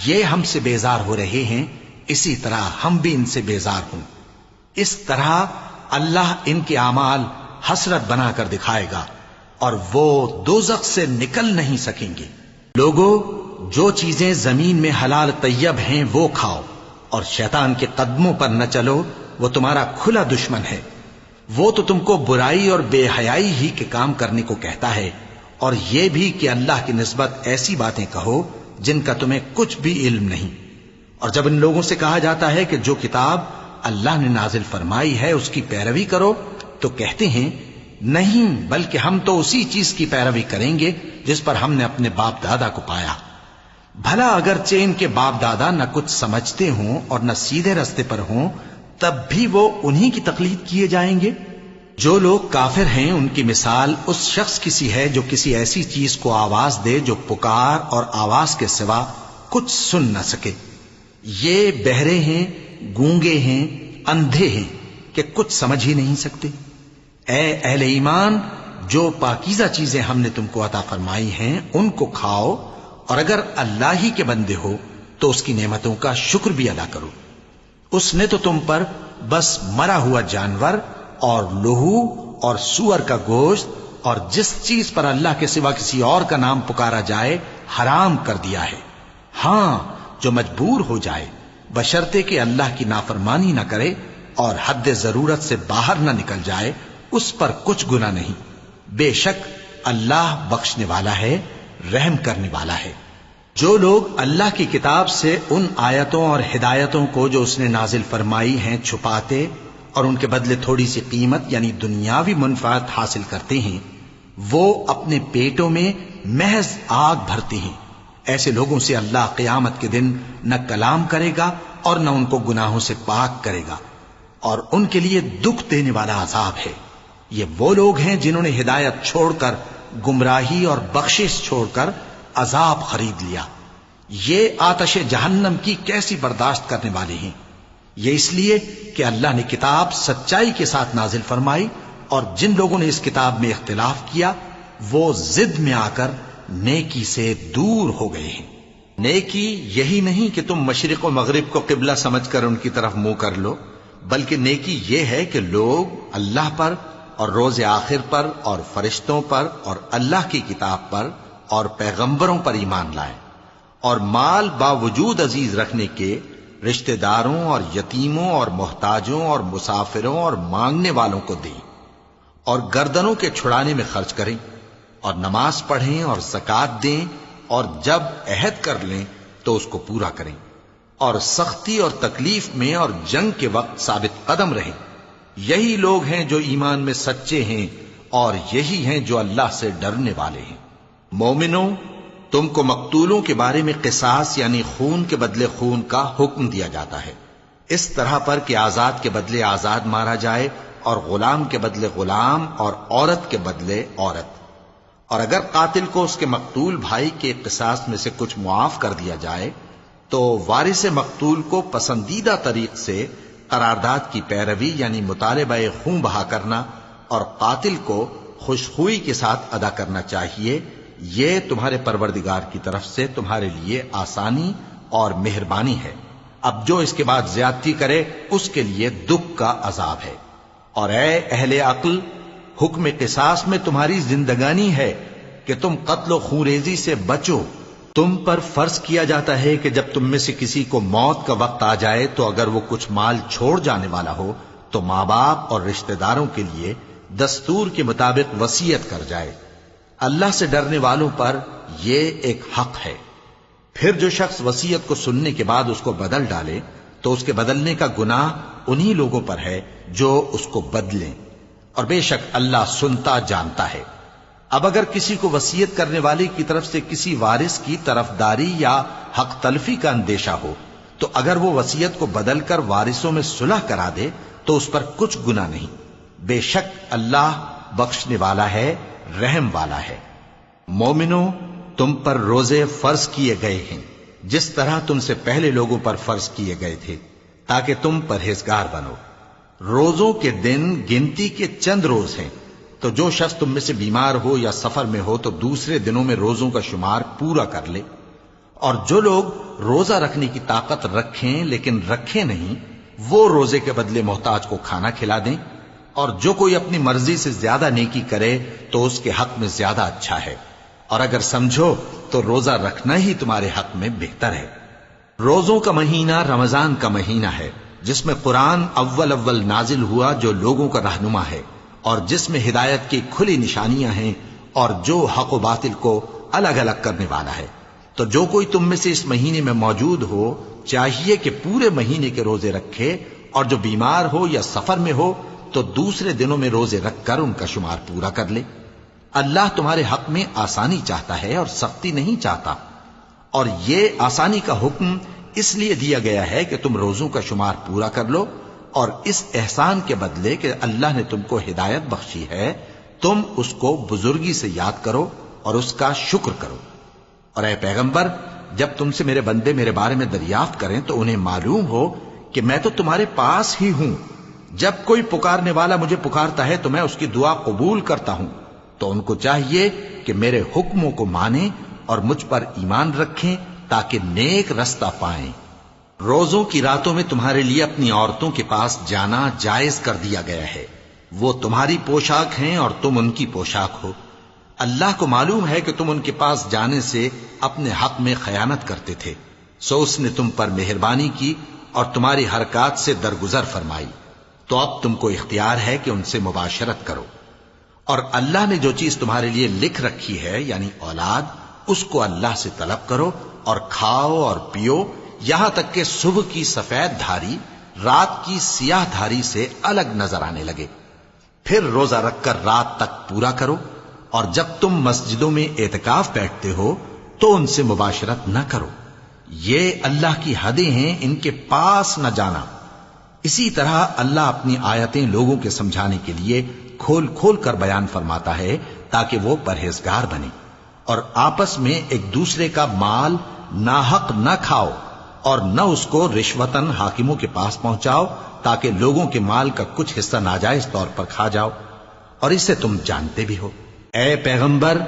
یہ ہم سے بیزار ہو رہے ہیں اسی طرح ہم بھی ان سے بیزار ہوں۔ اس طرح اللہ ان کے اعمال حسرت بنا کر دکھائے گا اور وہ دوزخ سے نکل نہیں سکیں گے۔ لوگوں، جو چیزیں زمین میں حلال طیب ہیں وہ کھاؤ، اور شیطان کے قدموں پر نہ چلو، وہ تمہارا کھلا دشمن ہے۔ وہ تو تم کو برائی اور بے حیائی ہی کے کام کرنے کو کہتا ہے، اور یہ بھی کہ اللہ کی نسبت ایسی باتیں کہو جن کا تمہیں کچھ بھی علم نہیں۔ اور جب ان لوگوں سے کہا جاتا ہے کہ جو کتاب اللہ نے نازل فرمائی ہے اس کی پیروی کرو، تو کہتے ہیں نہیں، بلکہ ہم تو اسی چیز کی پیروی کریں گے جس پر ہم نے اپنے باپ دادا کو پایا۔ بھلا اگرچہ ان کے باپ دادا نہ کچھ سمجھتے ہوں اور نہ سیدھے رستے پر ہوں، تب بھی وہ انہی کی تقلید کیے جائیں گے۔ جو لوگ کافر ہیں ان کی مثال اس شخص کی سی ہے جو کسی ایسی چیز کو آواز دے جو پکار اور آواز کے سوا کچھ سن نہ سکے۔ یہ بہرے ہیں، گونگے ہیں، اندھے ہیں کہ کچھ سمجھ ہی نہیں سکتے۔ اے اہل ایمان، جو پاکیزہ چیزیں ہم نے تم کو عطا فرمائی ہیں ان کو کھاؤ، اور اگر اللہ ہی کے بندے ہو تو اس کی نعمتوں کا شکر بھی ادا کرو۔ اس نے تو تم پر بس مرا ہوا جانور اور لہو اور سور کا گوشت اور جس چیز پر اللہ کے سوا کسی اور کا نام پکارا جائے حرام کر دیا ہے۔ ہاں، جو مجبور ہو جائے بشرطے کہ اللہ کی نافرمانی نہ کرے اور حد ضرورت سے باہر نہ نکل جائے، اس پر کچھ گناہ نہیں۔ بے شک اللہ بخشنے والا ہے، رحم کرنے والا ہے۔ جو لوگ اللہ کی کتاب سے ان آیتوں اور ہدایتوں کو جو اس نے نازل فرمائی ہیں چھپاتے اور ان کے بدلے تھوڑی سی قیمت یعنی دنیاوی منفعت حاصل کرتے ہیں، وہ اپنے پیٹوں میں محض آگ بھرتے ہیں۔ ایسے لوگوں سے اللہ قیامت کے دن نہ کلام کرے گا اور نہ ان کو گناہوں سے پاک کرے گا، اور ان کے لیے دکھ دینے والا عذاب ہے۔ یہ وہ لوگ ہیں جنہوں نے ہدایت چھوڑ کر گمراہی اور بخشش چھوڑ کر عذاب خرید لیا۔ یہ آتش جہنم کی کیسی برداشت کرنے والے ہیں۔ یہ اس لیے کہ اللہ نے کتاب سچائی کے ساتھ نازل فرمائی، اور جن لوگوں نے اس کتاب میں اختلاف کیا وہ ضد میں آ کر نیکی سے دور ہو گئے ہیں۔ نیکی یہی نہیں کہ تم مشرق و مغرب کو قبلہ سمجھ کر ان کی طرف منہ کر لو، بلکہ نیکی یہ ہے کہ لوگ اللہ پر اور روز آخر پر اور فرشتوں پر اور اللہ کی کتاب پر اور پیغمبروں پر ایمان لائیں، اور مال باوجود عزیز رکھنے کے رشتہ داروں اور یتیموں اور محتاجوں اور مسافروں اور مانگنے والوں کو دیں، اور گردنوں کے چھڑانے میں خرچ کریں، اور نماز پڑھیں اور زکوٰۃ دیں، اور جب عہد کر لیں تو اس کو پورا کریں، اور سختی اور تکلیف میں اور جنگ کے وقت ثابت قدم رہیں۔ یہی لوگ ہیں جو ایمان میں سچے ہیں، اور یہی ہیں جو اللہ سے ڈرنے والے ہیں۔ مومنوں، تم کو مقتولوں کے بارے میں قصاص یعنی خون کے بدلے خون کا حکم دیا جاتا ہے، اس طرح پر کہ آزاد کے بدلے آزاد مارا جائے، اور غلام کے بدلے غلام، اور عورت کے بدلے عورت۔ اور اگر قاتل کو اس کے مقتول بھائی کے قصاص میں سے کچھ معاف کر دیا جائے تو وارث مقتول کو پسندیدہ طریق سے قرارداد کی پیروی یعنی مطالبہ خون بہا کرنا اور قاتل کو خوشخوئی کے ساتھ ادا کرنا چاہیے۔ یہ تمہارے پروردگار کی طرف سے تمہارے لیے آسانی اور مہربانی ہے۔ اب جو اس کے بعد زیادتی کرے اس کے لیے دکھ کا عذاب ہے۔ اور اے اہل عقل، حکم قصاص میں تمہاری زندگانی ہے کہ تم قتل و خونریزی سے بچو۔ تم پر فرض کیا جاتا ہے کہ جب تم میں سے کسی کو موت کا وقت آ جائے تو اگر وہ کچھ مال چھوڑ جانے والا ہو تو ماں باپ اور رشتہ داروں کے لیے دستور کے مطابق وصیت کر جائے۔ اللہ سے ڈرنے والوں پر یہ ایک حق ہے۔ پھر جو شخص وصیت کو سننے کے بعد اس کو بدل ڈالے تو اس کے بدلنے کا گناہ انہی لوگوں پر ہے جو اس کو بدلیں، اور بے شک اللہ سنتا جانتا ہے۔ اب اگر کسی کو وصیت کرنے والے کی طرف سے کسی وارث کی طرفداری یا حق تلفی کا اندیشہ ہو تو اگر وہ وصیت کو بدل کر وارثوں میں صلح کرا دے تو اس پر کچھ گناہ نہیں، بے شک اللہ بخشنے والا ہے، رحم والا ہے۔ مومنوں، تم پر روزے فرض کیے گئے ہیں جس طرح تم سے پہلے لوگوں پر فرض کیے گئے تھے تاکہ تم پرہیزگار بنو۔ روزوں کے دن گنتی کے چند روز ہیں، تو جو شخص تم میں سے بیمار ہو یا سفر میں ہو تو دوسرے دنوں میں روزوں کا شمار پورا کر لے۔ اور جو لوگ روزہ رکھنے کی طاقت رکھیں لیکن رکھیں نہیں، وہ روزے کے بدلے محتاج کو کھانا کھلا دیں۔ اور جو کوئی اپنی مرضی سے زیادہ نیکی کرے تو اس کے حق میں زیادہ اچھا ہے، اور اگر سمجھو تو روزہ رکھنا ہی تمہارے حق میں بہتر ہے۔ روزوں کا مہینہ رمضان کا مہینہ ہے جس میں قرآن اول نازل ہوا، جو لوگوں کا رہنما ہے اور جس میں ہدایت کی کھلی نشانیاں ہیں اور جو حق و باطل کو الگ الگ کرنے والا ہے۔ تو جو کوئی تم میں سے اس مہینے میں موجود ہو چاہیے کہ پورے مہینے کے روزے رکھے، اور جو بیمار ہو یا سفر میں ہو تو دوسرے دنوں میں روزے رکھ کر ان کا شمار پورا کر لے۔ اللہ تمہارے حق میں آسانی چاہتا ہے اور سختی نہیں چاہتا، اور یہ آسانی کا حکم اس لیے دیا گیا ہے کہ تم روزوں کا شمار پورا کر لو، اور اس احسان کے بدلے کہ اللہ نے تم کو ہدایت بخشی ہے تم اس کو بزرگی سے یاد کرو اور اس کا شکر کرو۔ اور اے پیغمبر، جب تم سے میرے بندے میرے بارے میں دریافت کریں تو انہیں معلوم ہو کہ میں تو تمہارے پاس ہی ہوں۔ جب کوئی پکارنے والا مجھے پکارتا ہے تو میں اس کی دعا قبول کرتا ہوں، تو ان کو چاہیے کہ میرے حکموں کو مانیں اور مجھ پر ایمان رکھیں تاکہ نیک رستہ پائیں۔ روزوں کی راتوں میں تمہارے لیے اپنی عورتوں کے پاس جانا جائز کر دیا گیا ہے، وہ تمہاری پوشاک ہیں اور تم ان کی پوشاک ہو۔ اللہ کو معلوم ہے کہ تم ان کے پاس جانے سے اپنے حق میں خیانت کرتے تھے، سو اس نے تم پر مہربانی کی اور تمہاری حرکات سے درگزر فرمائی، تو اب تم کو اختیار ہے کہ ان سے مباشرت کرو۔ اور اللہ نے جو چیز تمہارے لیے لکھ رکھی ہے یعنی اولاد، اس کو اللہ سے طلب کرو اور کھاؤ اور پیو یہاں تک کہ صبح کی سفید دھاری رات کی سیاہ دھاری سے الگ نظر آنے لگے، پھر روزہ رکھ کر رات تک پورا کرو۔ اور جب تم مسجدوں میں اعتکاف بیٹھتے ہو تو ان سے مباشرت نہ کرو، یہ اللہ کی حدیں ہیں، ان کے پاس نہ جانا۔ اسی طرح اللہ اپنی آیتیں لوگوں کے سمجھانے کے لیے کھول کھول کر بیان فرماتا ہے تاکہ وہ پرہیزگار بنے۔ اور آپس میں ایک دوسرے کا مال ناحق نہ کھاؤ اور نہ اس کو رشوتاً حاکموں کے پاس پہنچاؤ تاکہ لوگوں کے مال کا کچھ حصہ ناجائز طور پر کھا جاؤ، اور اسے تم جانتے بھی ہو۔ اے پیغمبر،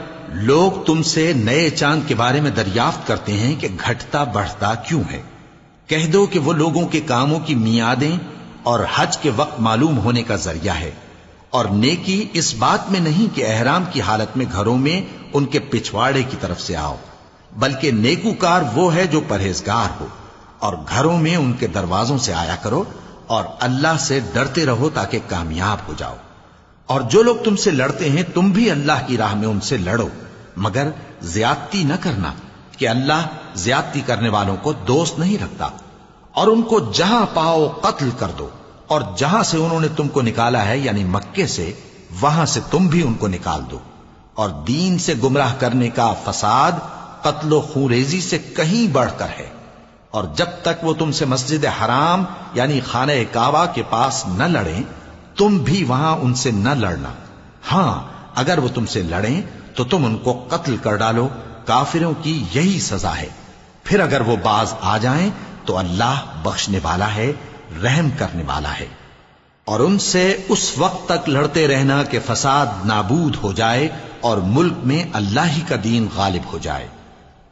لوگ تم سے نئے چاند کے بارے میں دریافت کرتے ہیں کہ گھٹتا بڑھتا کیوں ہے۔ کہہ دو کہ وہ لوگوں کے کاموں کی میعادیں اور حج کے وقت معلوم ہونے کا ذریعہ ہے، اور نیکی اس بات میں نہیں کہ احرام کی حالت میں گھروں میں ان کے پچھواڑے کی طرف سے آؤ، بلکہ نیکوکار وہ ہے جو پرہیزگار ہو، اور گھروں میں ان کے دروازوں سے آیا کرو اور اللہ سے ڈرتے رہو تاکہ کامیاب ہو جاؤ۔ اور جو لوگ تم سے لڑتے ہیں تم بھی اللہ کی راہ میں ان سے لڑو، مگر زیادتی نہ کرنا کہ اللہ زیادتی کرنے والوں کو دوست نہیں رکھتا۔ اور ان کو جہاں پاؤ قتل کر دو، اور جہاں سے انہوں نے تم کو نکالا ہے یعنی مکے سے، وہاں سے تم بھی ان کو نکال دو۔ اور دین سے گمراہ کرنے کا فساد قتل و خونریزی سے کہیں بڑھ کر ہے۔ اور جب تک وہ تم سے مسجد حرام یعنی خانہ کعبہ کے پاس نہ لڑیں تم بھی وہاں ان سے نہ لڑنا۔ ہاں اگر وہ تم سے لڑیں تو تم ان کو قتل کر ڈالو، کافروں کی یہی سزا ہے۔ پھر اگر وہ باز آ جائیں تو اللہ بخشنے والا ہے، رحم کرنے والا ہے۔ اور ان سے اس وقت تک لڑتے رہنا کہ فساد نابود ہو جائے اور ملک میں اللہ ہی کا دین غالب ہو جائے۔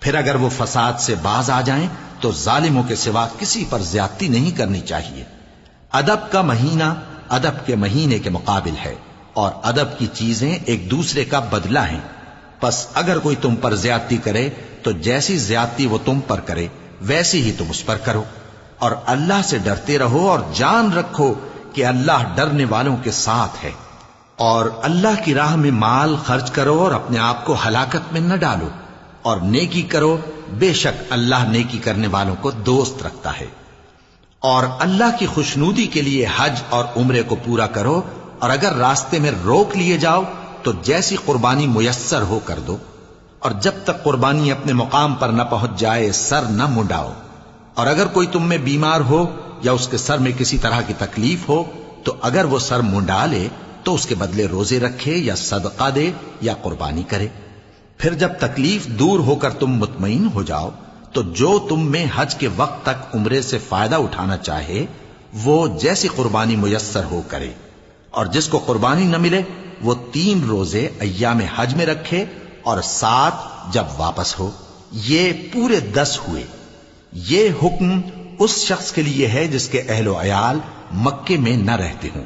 پھر اگر وہ فساد سے باز آ جائیں تو ظالموں کے سوا کسی پر زیادتی نہیں کرنی چاہیے۔ ادب کا مہینہ ادب کے مہینے کے مقابل ہے، اور ادب کی چیزیں ایک دوسرے کا بدلہ ہیں۔ پس اگر کوئی تم پر زیادتی کرے تو جیسی زیادتی وہ تم پر کرے ویسی ہی تم اس پر کرو، اور اللہ سے ڈرتے رہو اور جان رکھو کہ اللہ ڈرنے والوں کے ساتھ ہے۔ اور اللہ کی راہ میں مال خرچ کرو اور اپنے آپ کو ہلاکت میں نہ ڈالو، اور نیکی کرو، بے شک اللہ نیکی کرنے والوں کو دوست رکھتا ہے۔ اور اللہ کی خوشنودی کے لیے حج اور عمرے کو پورا کرو، اور اگر راستے میں روک لیے جاؤ تو جیسی قربانی میسر ہو کر دو، اور جب تک قربانی اپنے مقام پر نہ پہنچ جائے سر نہ منڈاؤ۔ اور اگر کوئی تم میں بیمار ہو یا اس کے سر میں کسی طرح کی تکلیف ہو تو اگر وہ سر منڈا لے تو اس کے بدلے روزے رکھے یا صدقہ دے یا قربانی کرے۔ پھر جب تکلیف دور ہو کر تم مطمئن ہو جاؤ تو جو تم میں حج کے وقت تک عمرے سے فائدہ اٹھانا چاہے وہ جیسی قربانی میسر ہو کرے، اور جس کو قربانی نہ ملے وہ 3 روزے ایام حج میں رکھے اور 7 جب واپس ہو، یہ پورے 10 ہوئے۔ یہ حکم اس شخص کے لیے ہے جس کے اہل و عیال مکے میں نہ رہتے ہوں۔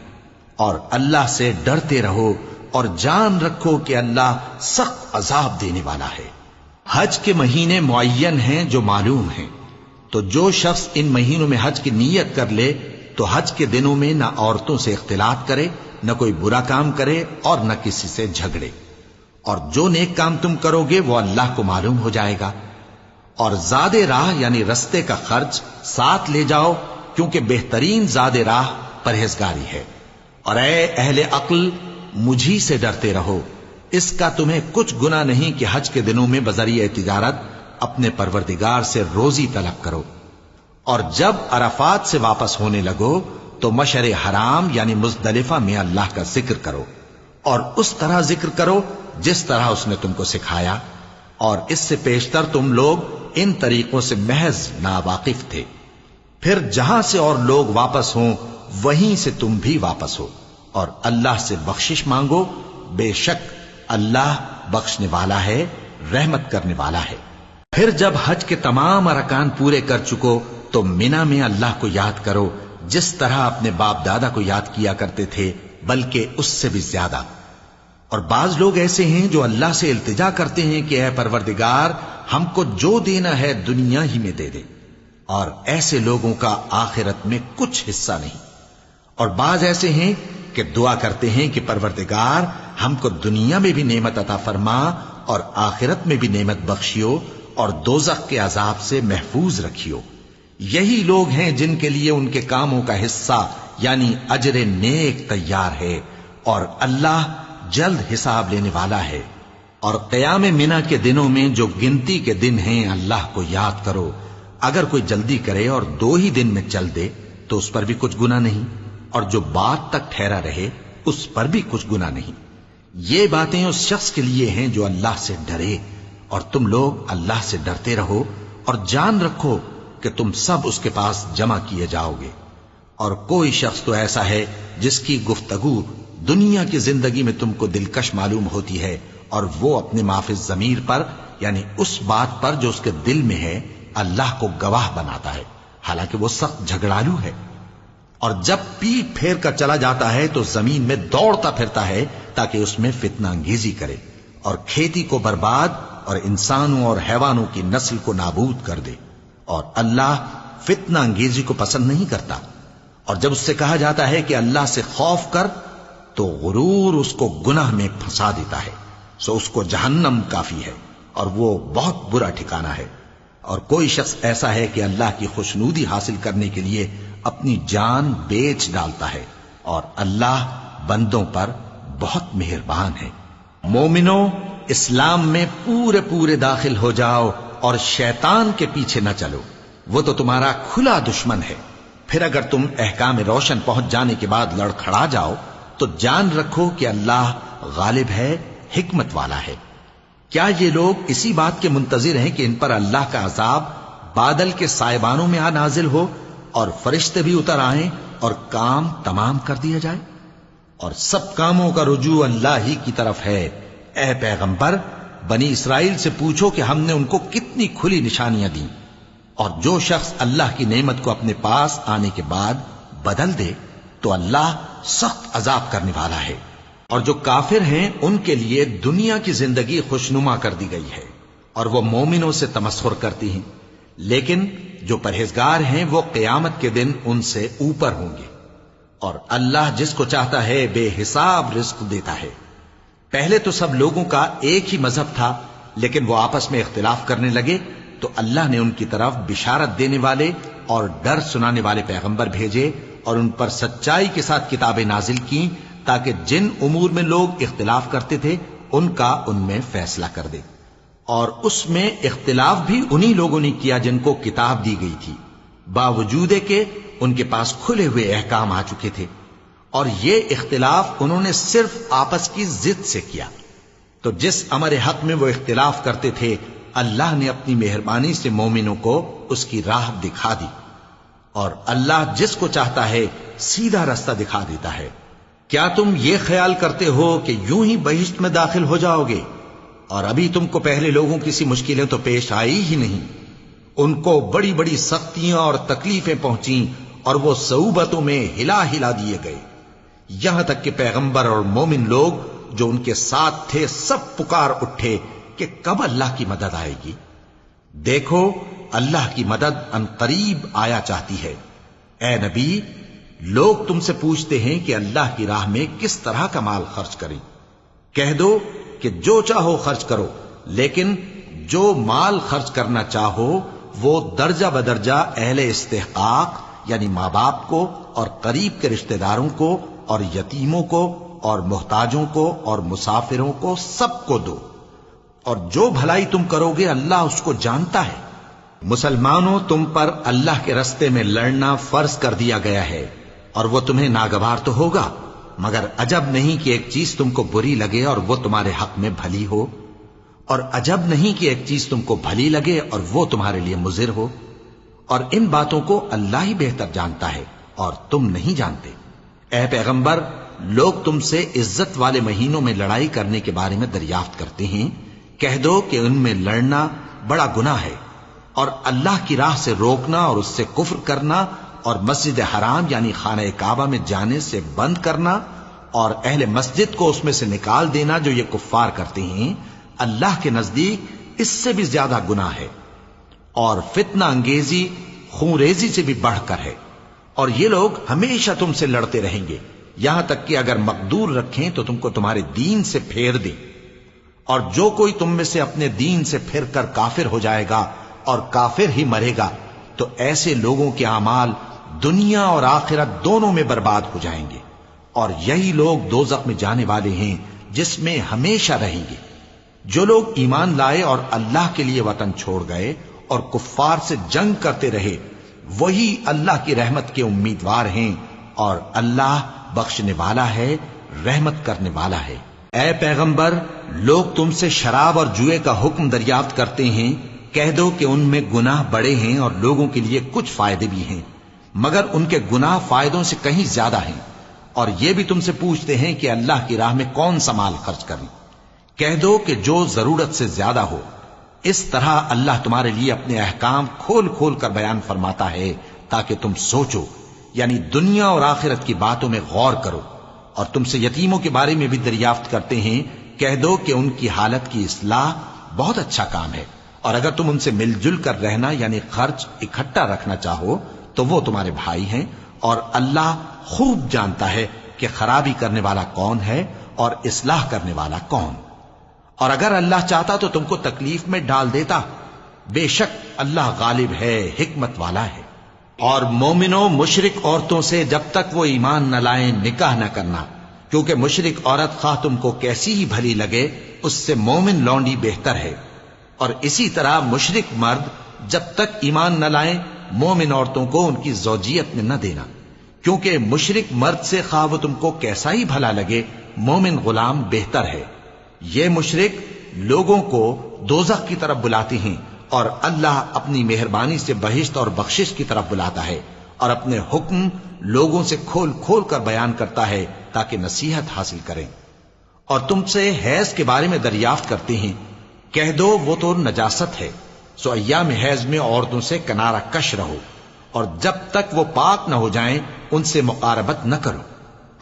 اور اللہ سے ڈرتے رہو اور جان رکھو کہ اللہ سخت عذاب دینے والا ہے۔ حج کے مہینے معین ہیں جو معلوم ہیں، تو جو شخص ان مہینوں میں حج کی نیت کر لے تو حج کے دنوں میں نہ عورتوں سے اختلاط کرے، نہ کوئی برا کام کرے اور نہ کسی سے جھگڑے۔ اور جو نیک کام تم کرو گے وہ اللہ کو معلوم ہو جائے گا۔ اور زاد راہ یعنی رستے کا خرچ ساتھ لے جاؤ، کیونکہ بہترین زاد راہ پرہیزگاری ہے۔ اور اے اہل عقل مجھی سے ڈرتے رہو، اس کا تمہیں کچھ گناہ نہیں کہ حج کے دنوں میں بذریعہ تجارت اپنے پروردگار سے روزی طلب کرو۔ اور جب عرفات سے واپس ہونے لگو تو مشعر حرام یعنی مزدلفہ میں اللہ کا ذکر کرو، اور اس طرح ذکر کرو جس طرح اس نے تم کو سکھایا، اور اس سے پیشتر تم لوگ ان طریقوں سے محض ناواقف تھے۔ پھر جہاں سے اور لوگ واپس ہوں وہیں سے تم بھی واپس ہو، اور اللہ سے بخشش مانگو، بے شک اللہ بخشنے والا ہے، رحمت کرنے والا ہے۔ پھر جب حج کے تمام ارکان پورے کر چکو تو منا میں اللہ کو یاد کرو جس طرح اپنے باپ دادا کو یاد کیا کرتے تھے، بلکہ اس سے بھی زیادہ۔ اور بعض لوگ ایسے ہیں جو اللہ سے التجا کرتے ہیں کہ اے پروردگار ہم کو جو دینا ہے دنیا ہی میں دے دے، اور ایسے لوگوں کا آخرت میں کچھ حصہ نہیں۔ اور بعض ایسے ہیں کہ دعا کرتے ہیں کہ پروردگار ہم کو دنیا میں بھی نعمت عطا فرما اور آخرت میں بھی نعمت بخشیو اور دوزخ کے عذاب سے محفوظ رکھیو۔ یہی لوگ ہیں جن کے لیے ان کے کاموں کا حصہ یعنی اجر نیک تیار ہے، اور اللہ جلد حساب لینے والا ہے۔ اور قیام منا کے دنوں میں جو گنتی کے دن ہیں اللہ کو یاد کرو، اگر کوئی جلدی کرے اور 2 ہی دن میں چل دے تو اس پر بھی کچھ گناہ نہیں، اور جو بات تک ٹھہرا رہے اس پر بھی کچھ گناہ نہیں۔ یہ باتیں اس شخص کے لیے ہیں جو اللہ سے ڈرے، اور تم لوگ اللہ سے ڈرتے رہو اور جان رکھو کہ تم سب اس کے پاس جمع کیے جاؤ گے۔ اور کوئی شخص تو ایسا ہے جس کی گفتگو دنیا کی زندگی میں تم کو دلکش معلوم ہوتی ہے اور وہ اپنے معافی ضمیر پر یعنی اس بات پر جو اس کے دل میں ہے اللہ کو گواہ بناتا ہے، حالانکہ وہ سخت جھگڑالو ہے۔ اور جب پیٹ پھیر کر چلا جاتا ہے تو زمین میں دوڑتا پھرتا ہے تاکہ اس میں فتنہ انگیزی کرے اور کھیتی کو برباد اور انسانوں اور حیوانوں کی نسل کو نابود کر دے، اور اللہ فتنہ انگیزی کو پسند نہیں کرتا۔ اور جب اس سے کہا جاتا ہے کہ اللہ سے خوف کر تو غرور اس کو گناہ میں پھنسا دیتا ہے، سو اس کو جہنم کافی ہے اور وہ بہت برا ٹھکانہ ہے۔ اور کوئی شخص ایسا ہے کہ اللہ کی خوشنودی حاصل کرنے کے لیے اپنی جان بیچ ڈالتا ہے، اور اللہ بندوں پر بہت مہربان ہے۔ مومنو، اسلام میں پورے پورے داخل ہو جاؤ اور شیطان کے پیچھے نہ چلو، وہ تو تمہارا کھلا دشمن ہے۔ پھر اگر تم احکام روشن پہنچ جانے کے بعد لڑکھڑا جاؤ تو جان رکھو کہ اللہ غالب ہے، حکمت والا ہے۔ کیا یہ لوگ اسی بات کے منتظر ہیں کہ ان پر اللہ کا عذاب بادل کے سائبانوں میں نازل ہو اور فرشتے بھی اتر آئیں اور کام تمام کر دیا جائے؟ اور سب کاموں کا رجوع اللہ ہی کی طرف ہے۔ اے پیغمبر، بنی اسرائیل سے پوچھو کہ ہم نے ان کو کتنی کھلی نشانیاں دیں، اور جو شخص اللہ کی نعمت کو اپنے پاس آنے کے بعد بدل دے تو اللہ سخت عذاب کرنے والا ہے۔ اور جو کافر ہیں ان کے لیے دنیا کی زندگی خوشنما کر دی گئی ہے اور وہ مومنوں سے تمسخر کرتی ہیں، لیکن جو پرہیزگار ہیں وہ قیامت کے دن ان سے اوپر ہوں گے۔ اور اللہ جس کو چاہتا ہے بے حساب رزق دیتا ہے۔ پہلے تو سب لوگوں کا ایک ہی مذہب تھا، لیکن وہ آپس میں اختلاف کرنے لگے تو اللہ نے ان کی طرف بشارت دینے والے اور ڈر سنانے والے پیغمبر بھیجے اور ان پر سچائی کے ساتھ کتابیں نازل کی تاکہ جن امور میں لوگ اختلاف کرتے تھے ان کا ان میں فیصلہ کر دے۔ اور اس میں اختلاف بھی انہی لوگوں نے کیا جن کو کتاب دی گئی تھی، باوجود کہ ان کے پاس کھلے ہوئے احکام آ چکے تھے، اور یہ اختلاف انہوں نے صرف آپس کی ضد سے کیا۔ تو جس امر حق میں وہ اختلاف کرتے تھے اللہ نے اپنی مہربانی سے مومنوں کو اس کی راہ دکھا دی، اور اللہ جس کو چاہتا ہے سیدھا رستہ دکھا دیتا ہے۔ کیا تم یہ خیال کرتے ہو کہ یوں ہی بہشت میں داخل ہو جاؤ گے، اور ابھی تم کو پہلے لوگوں کی سی مشکلیں تو پیش آئی ہی نہیں؟ ان کو بڑی بڑی سختیاں اور تکلیفیں پہنچیں اور وہ صعوبتوں میں ہلا ہلا دیے گئے، یہاں تک کہ پیغمبر اور مومن لوگ جو ان کے ساتھ تھے سب پکار اٹھے کہ کب اللہ کی مدد آئے گی۔ دیکھو اللہ کی مدد ان قریب آیا چاہتی ہے۔ اے نبی، لوگ تم سے پوچھتے ہیں کہ اللہ کی راہ میں کس طرح کا مال خرچ کریں۔ کہہ دو کہ جو چاہو خرچ کرو، لیکن جو مال خرچ کرنا چاہو وہ درجہ بدرجہ اہل استحقاق یعنی ماں باپ کو اور قریب کے رشتہ داروں کو اور یتیموں کو اور محتاجوں کو اور مسافروں کو سب کو دو، اور جو بھلائی تم کرو گے اللہ اس کو جانتا ہے۔ مسلمانوں، تم پر اللہ کے رستے میں لڑنا فرض کر دیا گیا ہے، اور وہ تمہیں ناگوار تو ہوگا، مگر عجب نہیں کہ ایک چیز تم کو بری لگے اور وہ تمہارے حق میں بھلی ہو، اور عجب نہیں کہ ایک چیز تم کو بھلی لگے اور وہ تمہارے لیے مضر ہو، اور ان باتوں کو اللہ ہی بہتر جانتا ہے اور تم نہیں جانتے۔ اے پیغمبر، لوگ تم سے عزت والے مہینوں میں لڑائی کرنے کے بارے میں دریافت کرتے ہیں، کہہ دو کہ ان میں لڑنا بڑا گناہ ہے، اور اللہ کی راہ سے روکنا اور اس سے کفر کرنا اور مسجد حرام یعنی خانہ کعبہ میں جانے سے بند کرنا اور اہل مسجد کو اس میں سے نکال دینا جو یہ کفار کرتے ہیں، اللہ کے نزدیک اس سے بھی زیادہ گناہ ہے، اور فتنہ انگیزی خون ریزی سے بھی بڑھ کر ہے۔ اور یہ لوگ ہمیشہ تم سے لڑتے رہیں گے، یہاں تک کہ اگر مقدور رکھیں تو تم کو تمہارے دین سے پھیر دیں، اور جو کوئی تم میں سے اپنے دین سے پھر کر کافر ہو جائے گا اور کافر ہی مرے گا تو ایسے لوگوں کے اعمال دنیا اور آخرت دونوں میں برباد ہو جائیں گے، اور یہی لوگ دوزخ میں جانے والے ہیں جس میں ہمیشہ رہیں گے۔ جو لوگ ایمان لائے اور اللہ کے لیے وطن چھوڑ گئے اور کفار سے جنگ کرتے رہے وہی اللہ کی رحمت کے امیدوار ہیں، اور اللہ بخشنے والا ہے، رحمت کرنے والا ہے۔ اے پیغمبر، لوگ تم سے شراب اور جوئے کا حکم دریافت کرتے ہیں، کہہ دو کہ ان میں گناہ بڑے ہیں اور لوگوں کے لیے کچھ فائدے بھی ہیں، مگر ان کے گناہ فائدوں سے کہیں زیادہ ہیں۔ اور یہ بھی تم سے پوچھتے ہیں کہ اللہ کی راہ میں کون سا مال خرچ کریں۔ کہہ دو کہ جو ضرورت سے زیادہ ہو. اس طرح اللہ تمہارے لیے اپنے احکام کھول کھول کر بیان فرماتا ہے تاکہ تم سوچو، یعنی دنیا اور آخرت کی باتوں میں غور کرو. اور تم سے یتیموں کے بارے میں بھی دریافت کرتے ہیں، کہہ دو کہ ان کی حالت کی اصلاح بہت اچھا کام ہے، اور اگر تم ان سے مل جل کر رہنا یعنی خرچ اکٹھا رکھنا چاہو تو وہ تمہارے بھائی ہیں، اور اللہ خوب جانتا ہے کہ خرابی کرنے والا کون ہے اور اصلاح کرنے والا کون. اور اگر اللہ چاہتا تو تم کو تکلیف میں ڈال دیتا، بے شک اللہ غالب ہے، حکمت والا ہے. اور مومنوں مشرک عورتوں سے جب تک وہ ایمان نہ لائیں نکاح نہ کرنا، کیونکہ مشرک عورت خواہ تم کو کیسی ہی بھلی لگے اس سے مومن لونڈی بہتر ہے. اور اسی طرح مشرک مرد جب تک ایمان نہ لائیں مومن عورتوں کو ان کی زوجیت میں نہ دینا، کیونکہ مشرک مرد سے خواہ وہ تم کو کیسا ہی بھلا لگے مومن غلام بہتر ہے. یہ مشرک لوگوں کو دوزخ کی طرف بلاتے ہیں، اور اللہ اپنی مہربانی سے بہشت اور بخشش کی طرف بلاتا ہے، اور اپنے حکم لوگوں سے کھول کھول کر بیان کرتا ہے تاکہ نصیحت حاصل کریں. اور تم سے حیض کے بارے میں دریافت کرتے ہیں، کہہ دو وہ تو نجاست ہے، سو ایام حیض میں عورتوں سے کنارہ کش رہو، اور جب تک وہ پاک نہ ہو جائیں ان سے مقاربت نہ کرو.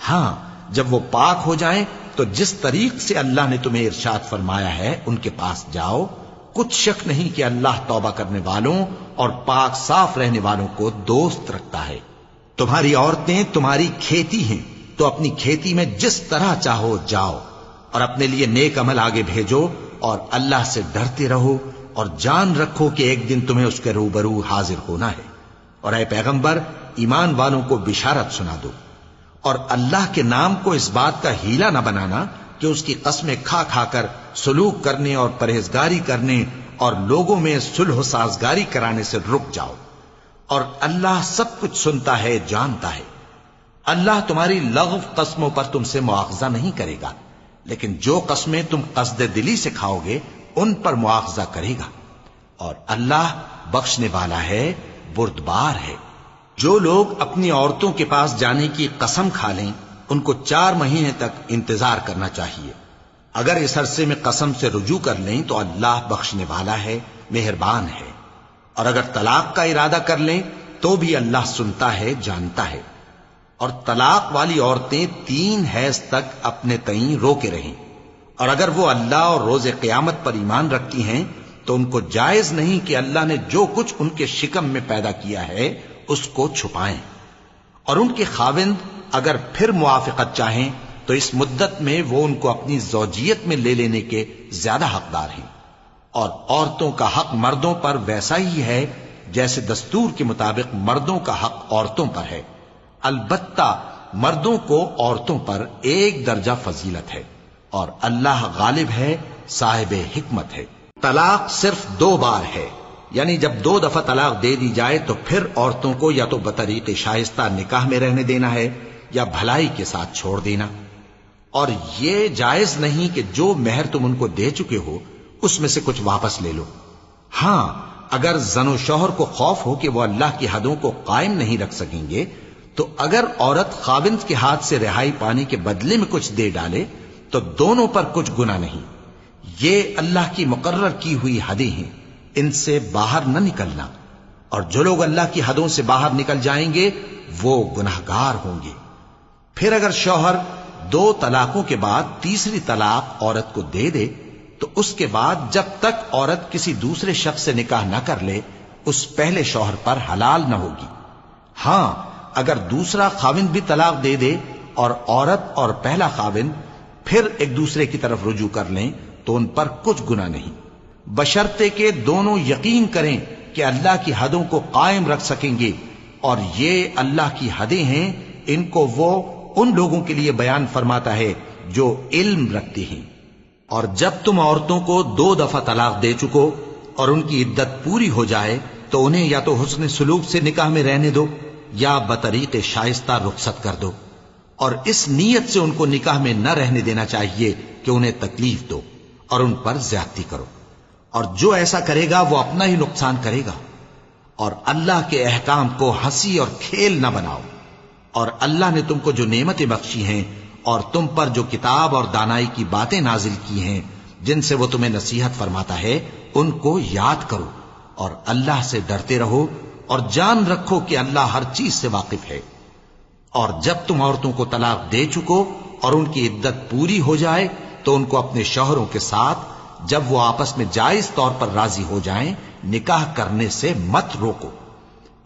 ہاں جب وہ پاک ہو جائیں تو جس طریق سے اللہ نے تمہیں ارشاد فرمایا ہے ان کے پاس جاؤ. کچھ شک نہیں کہ اللہ توبہ کرنے والوں اور پاک صاف رہنے والوں کو دوست رکھتا ہے. تمہاری عورتیں تمہاری کھیتی ہیں، تو اپنی کھیتی میں جس طرح چاہو جاؤ، اور اپنے لیے نیک عمل آگے بھیجو، اور اللہ سے ڈرتے رہو، اور جان رکھو کہ ایک دن تمہیں اس کے روبرو حاضر ہونا ہے. اور اے پیغمبر ایمان والوں کو بشارت سنا دو، اور اللہ کے نام کو اس بات کا ہیلا نہ بنانا کہ اس کی قسمیں کھا کھا کر سلوک کرنے اور پرہیزگاری کرنے اور لوگوں میں صلح و سازگاری کرانے سے رک جاؤ. اور اللہ سب کچھ سنتا ہے، جانتا ہے. اللہ تمہاری لغو قسموں پر تم سے مواخذہ نہیں کرے گا، لیکن جو قسمیں تم قصد دلی سے کھاؤ گے ان پر مواخذہ کرے گا. اور اللہ بخشنے والا ہے، بردبار ہے. جو لوگ اپنی عورتوں کے پاس جانے کی قسم کھا لیں ان کو 4 مہینے تک انتظار کرنا چاہیے. اگر اس عرصے میں قسم سے رجوع کر لیں تو اللہ بخشنے والا ہے، مہربان ہے. اور اگر طلاق کا ارادہ کر لیں تو بھی اللہ سنتا ہے، جانتا ہے. اور طلاق والی عورتیں 3 حیض تک اپنے تئیں روکے رہیں، اور اگر وہ اللہ اور روز قیامت پر ایمان رکھتی ہیں تو ان کو جائز نہیں کہ اللہ نے جو کچھ ان کے شکم میں پیدا کیا ہے اس کو چھپائیں. اور ان کے خاوند اگر پھر موافقت چاہیں تو اس مدت میں وہ ان کو اپنی زوجیت میں لے لینے کے زیادہ حقدار ہیں. اور عورتوں کا حق مردوں پر ویسا ہی ہے جیسے دستور کے مطابق مردوں کا حق عورتوں پر ہے. البتہ مردوں کو عورتوں پر 1 درجہ فضیلت ہے، اور اللہ غالب ہے، صاحب حکمت ہے. طلاق صرف 2 بار ہے، یعنی جب 2 دفعہ طلاق دے دی جائے تو پھر عورتوں کو یا تو بطریق شائستہ نکاح میں رہنے دینا ہے یا بھلائی کے ساتھ چھوڑ دینا. اور یہ جائز نہیں کہ جو مہر تم ان کو دے چکے ہو اس میں سے کچھ واپس لے لو. ہاں اگر زن و شوہر کو خوف ہو کہ وہ اللہ کی حدوں کو قائم نہیں رکھ سکیں گے تو اگر عورت خاوند کے ہاتھ سے رہائی پانے کے بدلے میں کچھ دے ڈالے تو دونوں پر کچھ گناہ نہیں. یہ اللہ کی مقرر کی ہوئی حدیں ہیں، ان سے باہر نہ نکلنا. اور جو لوگ اللہ کی حدوں سے باہر نکل جائیں گے وہ گناہگار ہوں گے. پھر اگر شوہر 2 طلاقوں کے بعد تیسری طلاق عورت کو دے دے تو اس کے بعد جب تک عورت کسی دوسرے شخص سے نکاح نہ کر لے اس پہلے شوہر پر حلال نہ ہوگی. ہاں اگر دوسرا خاوند بھی طلاق دے دے اور عورت اور پہلا خاوند پھر ایک دوسرے کی طرف رجوع کر لیں تو ان پر کچھ گناہ نہیں، بشرطے کہ دونوں یقین کریں کہ اللہ کی حدوں کو قائم رکھ سکیں گے. اور یہ اللہ کی حدیں ہیں، ان کو وہ ان لوگوں کے لیے بیان فرماتا ہے جو علم رکھتے ہیں. اور جب تم عورتوں کو 2 دفعہ طلاق دے چکو اور ان کی عدت پوری ہو جائے تو انہیں یا تو حسن سلوک سے نکاح میں رہنے دو یا بطریق شائستہ رخصت کر دو. اور اس نیت سے ان کو نکاح میں نہ رہنے دینا چاہیے کہ انہیں تکلیف دو اور ان پر زیادتی کرو. اور جو ایسا کرے گا وہ اپنا ہی نقصان کرے گا. اور اللہ کے احکام کو ہنسی اور کھیل نہ بناؤ. اور اللہ نے تم کو جو نعمتیں بخشی ہیں اور تم پر جو کتاب اور دانائی کی باتیں نازل کی ہیں جن سے وہ تمہیں نصیحت فرماتا ہے ان کو یاد کرو، اور اللہ سے ڈرتے رہو، اور جان رکھو کہ اللہ ہر چیز سے واقف ہے۔ اور جب تم عورتوں کو طلاق دے چکو اور ان کی عدت پوری ہو جائے تو ان کو اپنے شوہروں کے ساتھ جب وہ آپس میں جائز طور پر راضی ہو جائیں نکاح کرنے سے مت روکو۔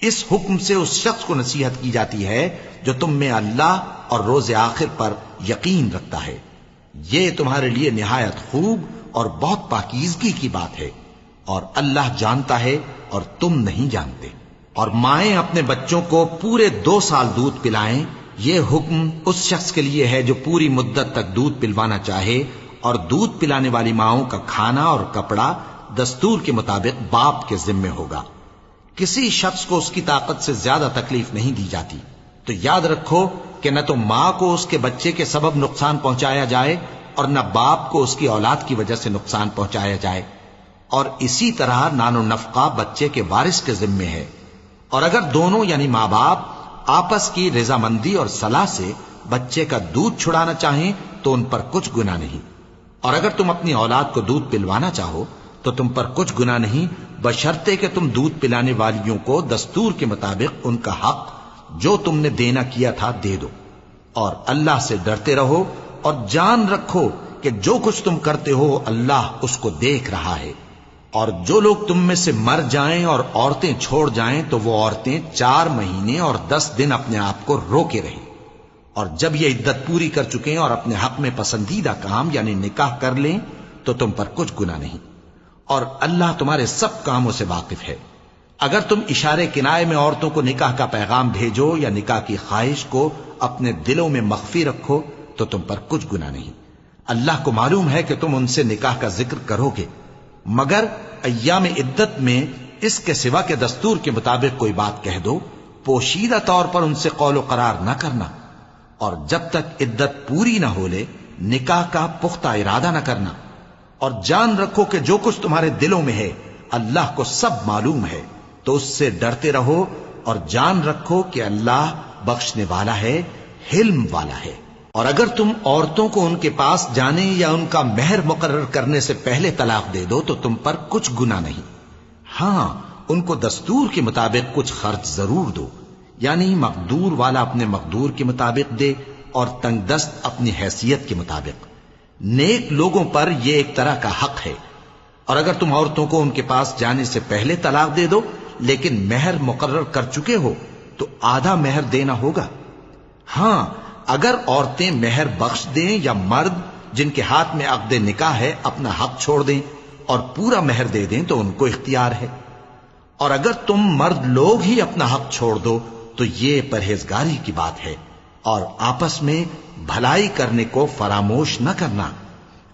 اس حکم سے اس شخص کو نصیحت کی جاتی ہے جو تم میں اللہ اور روز آخر پر یقین رکھتا ہے۔ یہ تمہارے لیے نہایت خوب اور بہت پاکیزگی کی بات ہے، اور اللہ جانتا ہے اور تم نہیں جانتے۔ اور مائیں اپنے بچوں کو پورے 2 سال دودھ پلائیں، یہ حکم اس شخص کے لیے ہے جو پوری مدت تک دودھ پلوانا چاہے، اور دودھ پلانے والی ماؤں کا کھانا اور کپڑا دستور کے مطابق باپ کے ذمے ہوگا۔ کسی شخص کو اس کی طاقت سے زیادہ تکلیف نہیں دی جاتی، تو یاد رکھو کہ نہ تو ماں کو اس کے بچے کے سبب نقصان پہنچایا جائے اور نہ باپ کو اس کی اولاد کی وجہ سے نقصان پہنچایا جائے، اور اسی طرح نان و نفقہ بچے کے وارث کے ذمے ہے۔ اور اگر دونوں یعنی ماں باپ آپس کی رضامندی اور صلاح سے بچے کا دودھ چھڑانا چاہیں تو ان پر کچھ گناہ نہیں، اور اگر تم اپنی اولاد کو دودھ پلوانا چاہو تو تم پر کچھ گناہ نہیں، بشرطے کہ تم دودھ پلانے والیوں کو دستور کے مطابق ان کا حق جو تم نے دینا کیا تھا دے دو۔ اور اللہ سے ڈرتے رہو اور جان رکھو کہ جو کچھ تم کرتے ہو اللہ اس کو دیکھ رہا ہے۔ اور جو لوگ تم میں سے مر جائیں اور عورتیں چھوڑ جائیں تو وہ عورتیں 4 مہینے اور 10 دن اپنے آپ کو روکے رہیں، اور جب یہ عدت پوری کر چکیں اور اپنے حق میں پسندیدہ کام یعنی نکاح کر لیں تو تم پر کچھ گناہ نہیں، اور اللہ تمہارے سب کاموں سے واقف ہے۔ اگر تم اشارے کنائے میں عورتوں کو نکاح کا پیغام بھیجو یا نکاح کی خواہش کو اپنے دلوں میں مخفی رکھو تو تم پر کچھ گناہ نہیں۔ اللہ کو معلوم ہے کہ تم ان سے نکاح کا ذکر کرو گے، مگر ایام عدت میں اس کے سوا کے دستور کے مطابق کوئی بات کہہ دو، پوشیدہ طور پر ان سے قول و قرار نہ کرنا، اور جب تک عدت پوری نہ ہو لے نکاح کا پختہ ارادہ نہ کرنا۔ اور جان رکھو کہ جو کچھ تمہارے دلوں میں ہے اللہ کو سب معلوم ہے، تو اس سے ڈرتے رہو اور جان رکھو کہ اللہ بخشنے والا ہے، حلم والا ہے۔ اور اگر تم عورتوں کو ان کے پاس جانے یا ان کا مہر مقرر کرنے سے پہلے طلاق دے دو تو تم پر کچھ گناہ نہیں، ہاں ان کو دستور کے مطابق کچھ خرچ ضرور دو، یعنی مقدور والا اپنے مقدور کے مطابق دے اور تنگ دست اپنی حیثیت کے مطابق۔ نیک لوگوں پر یہ ایک طرح کا حق ہے۔ اور اگر تم عورتوں کو ان کے پاس جانے سے پہلے طلاق دے دو لیکن مہر مقرر کر چکے ہو تو آدھا مہر دینا ہوگا۔ ہاں اگر عورتیں مہر بخش دیں یا مرد جن کے ہاتھ میں عقد نکاح ہے اپنا حق چھوڑ دیں اور پورا مہر دے دیں تو ان کو اختیار ہے۔ اور اگر تم مرد لوگ ہی اپنا حق چھوڑ دو تو یہ پرہیزگاری کی بات ہے، اور آپس میں بھلائی کرنے کو فراموش نہ کرنا۔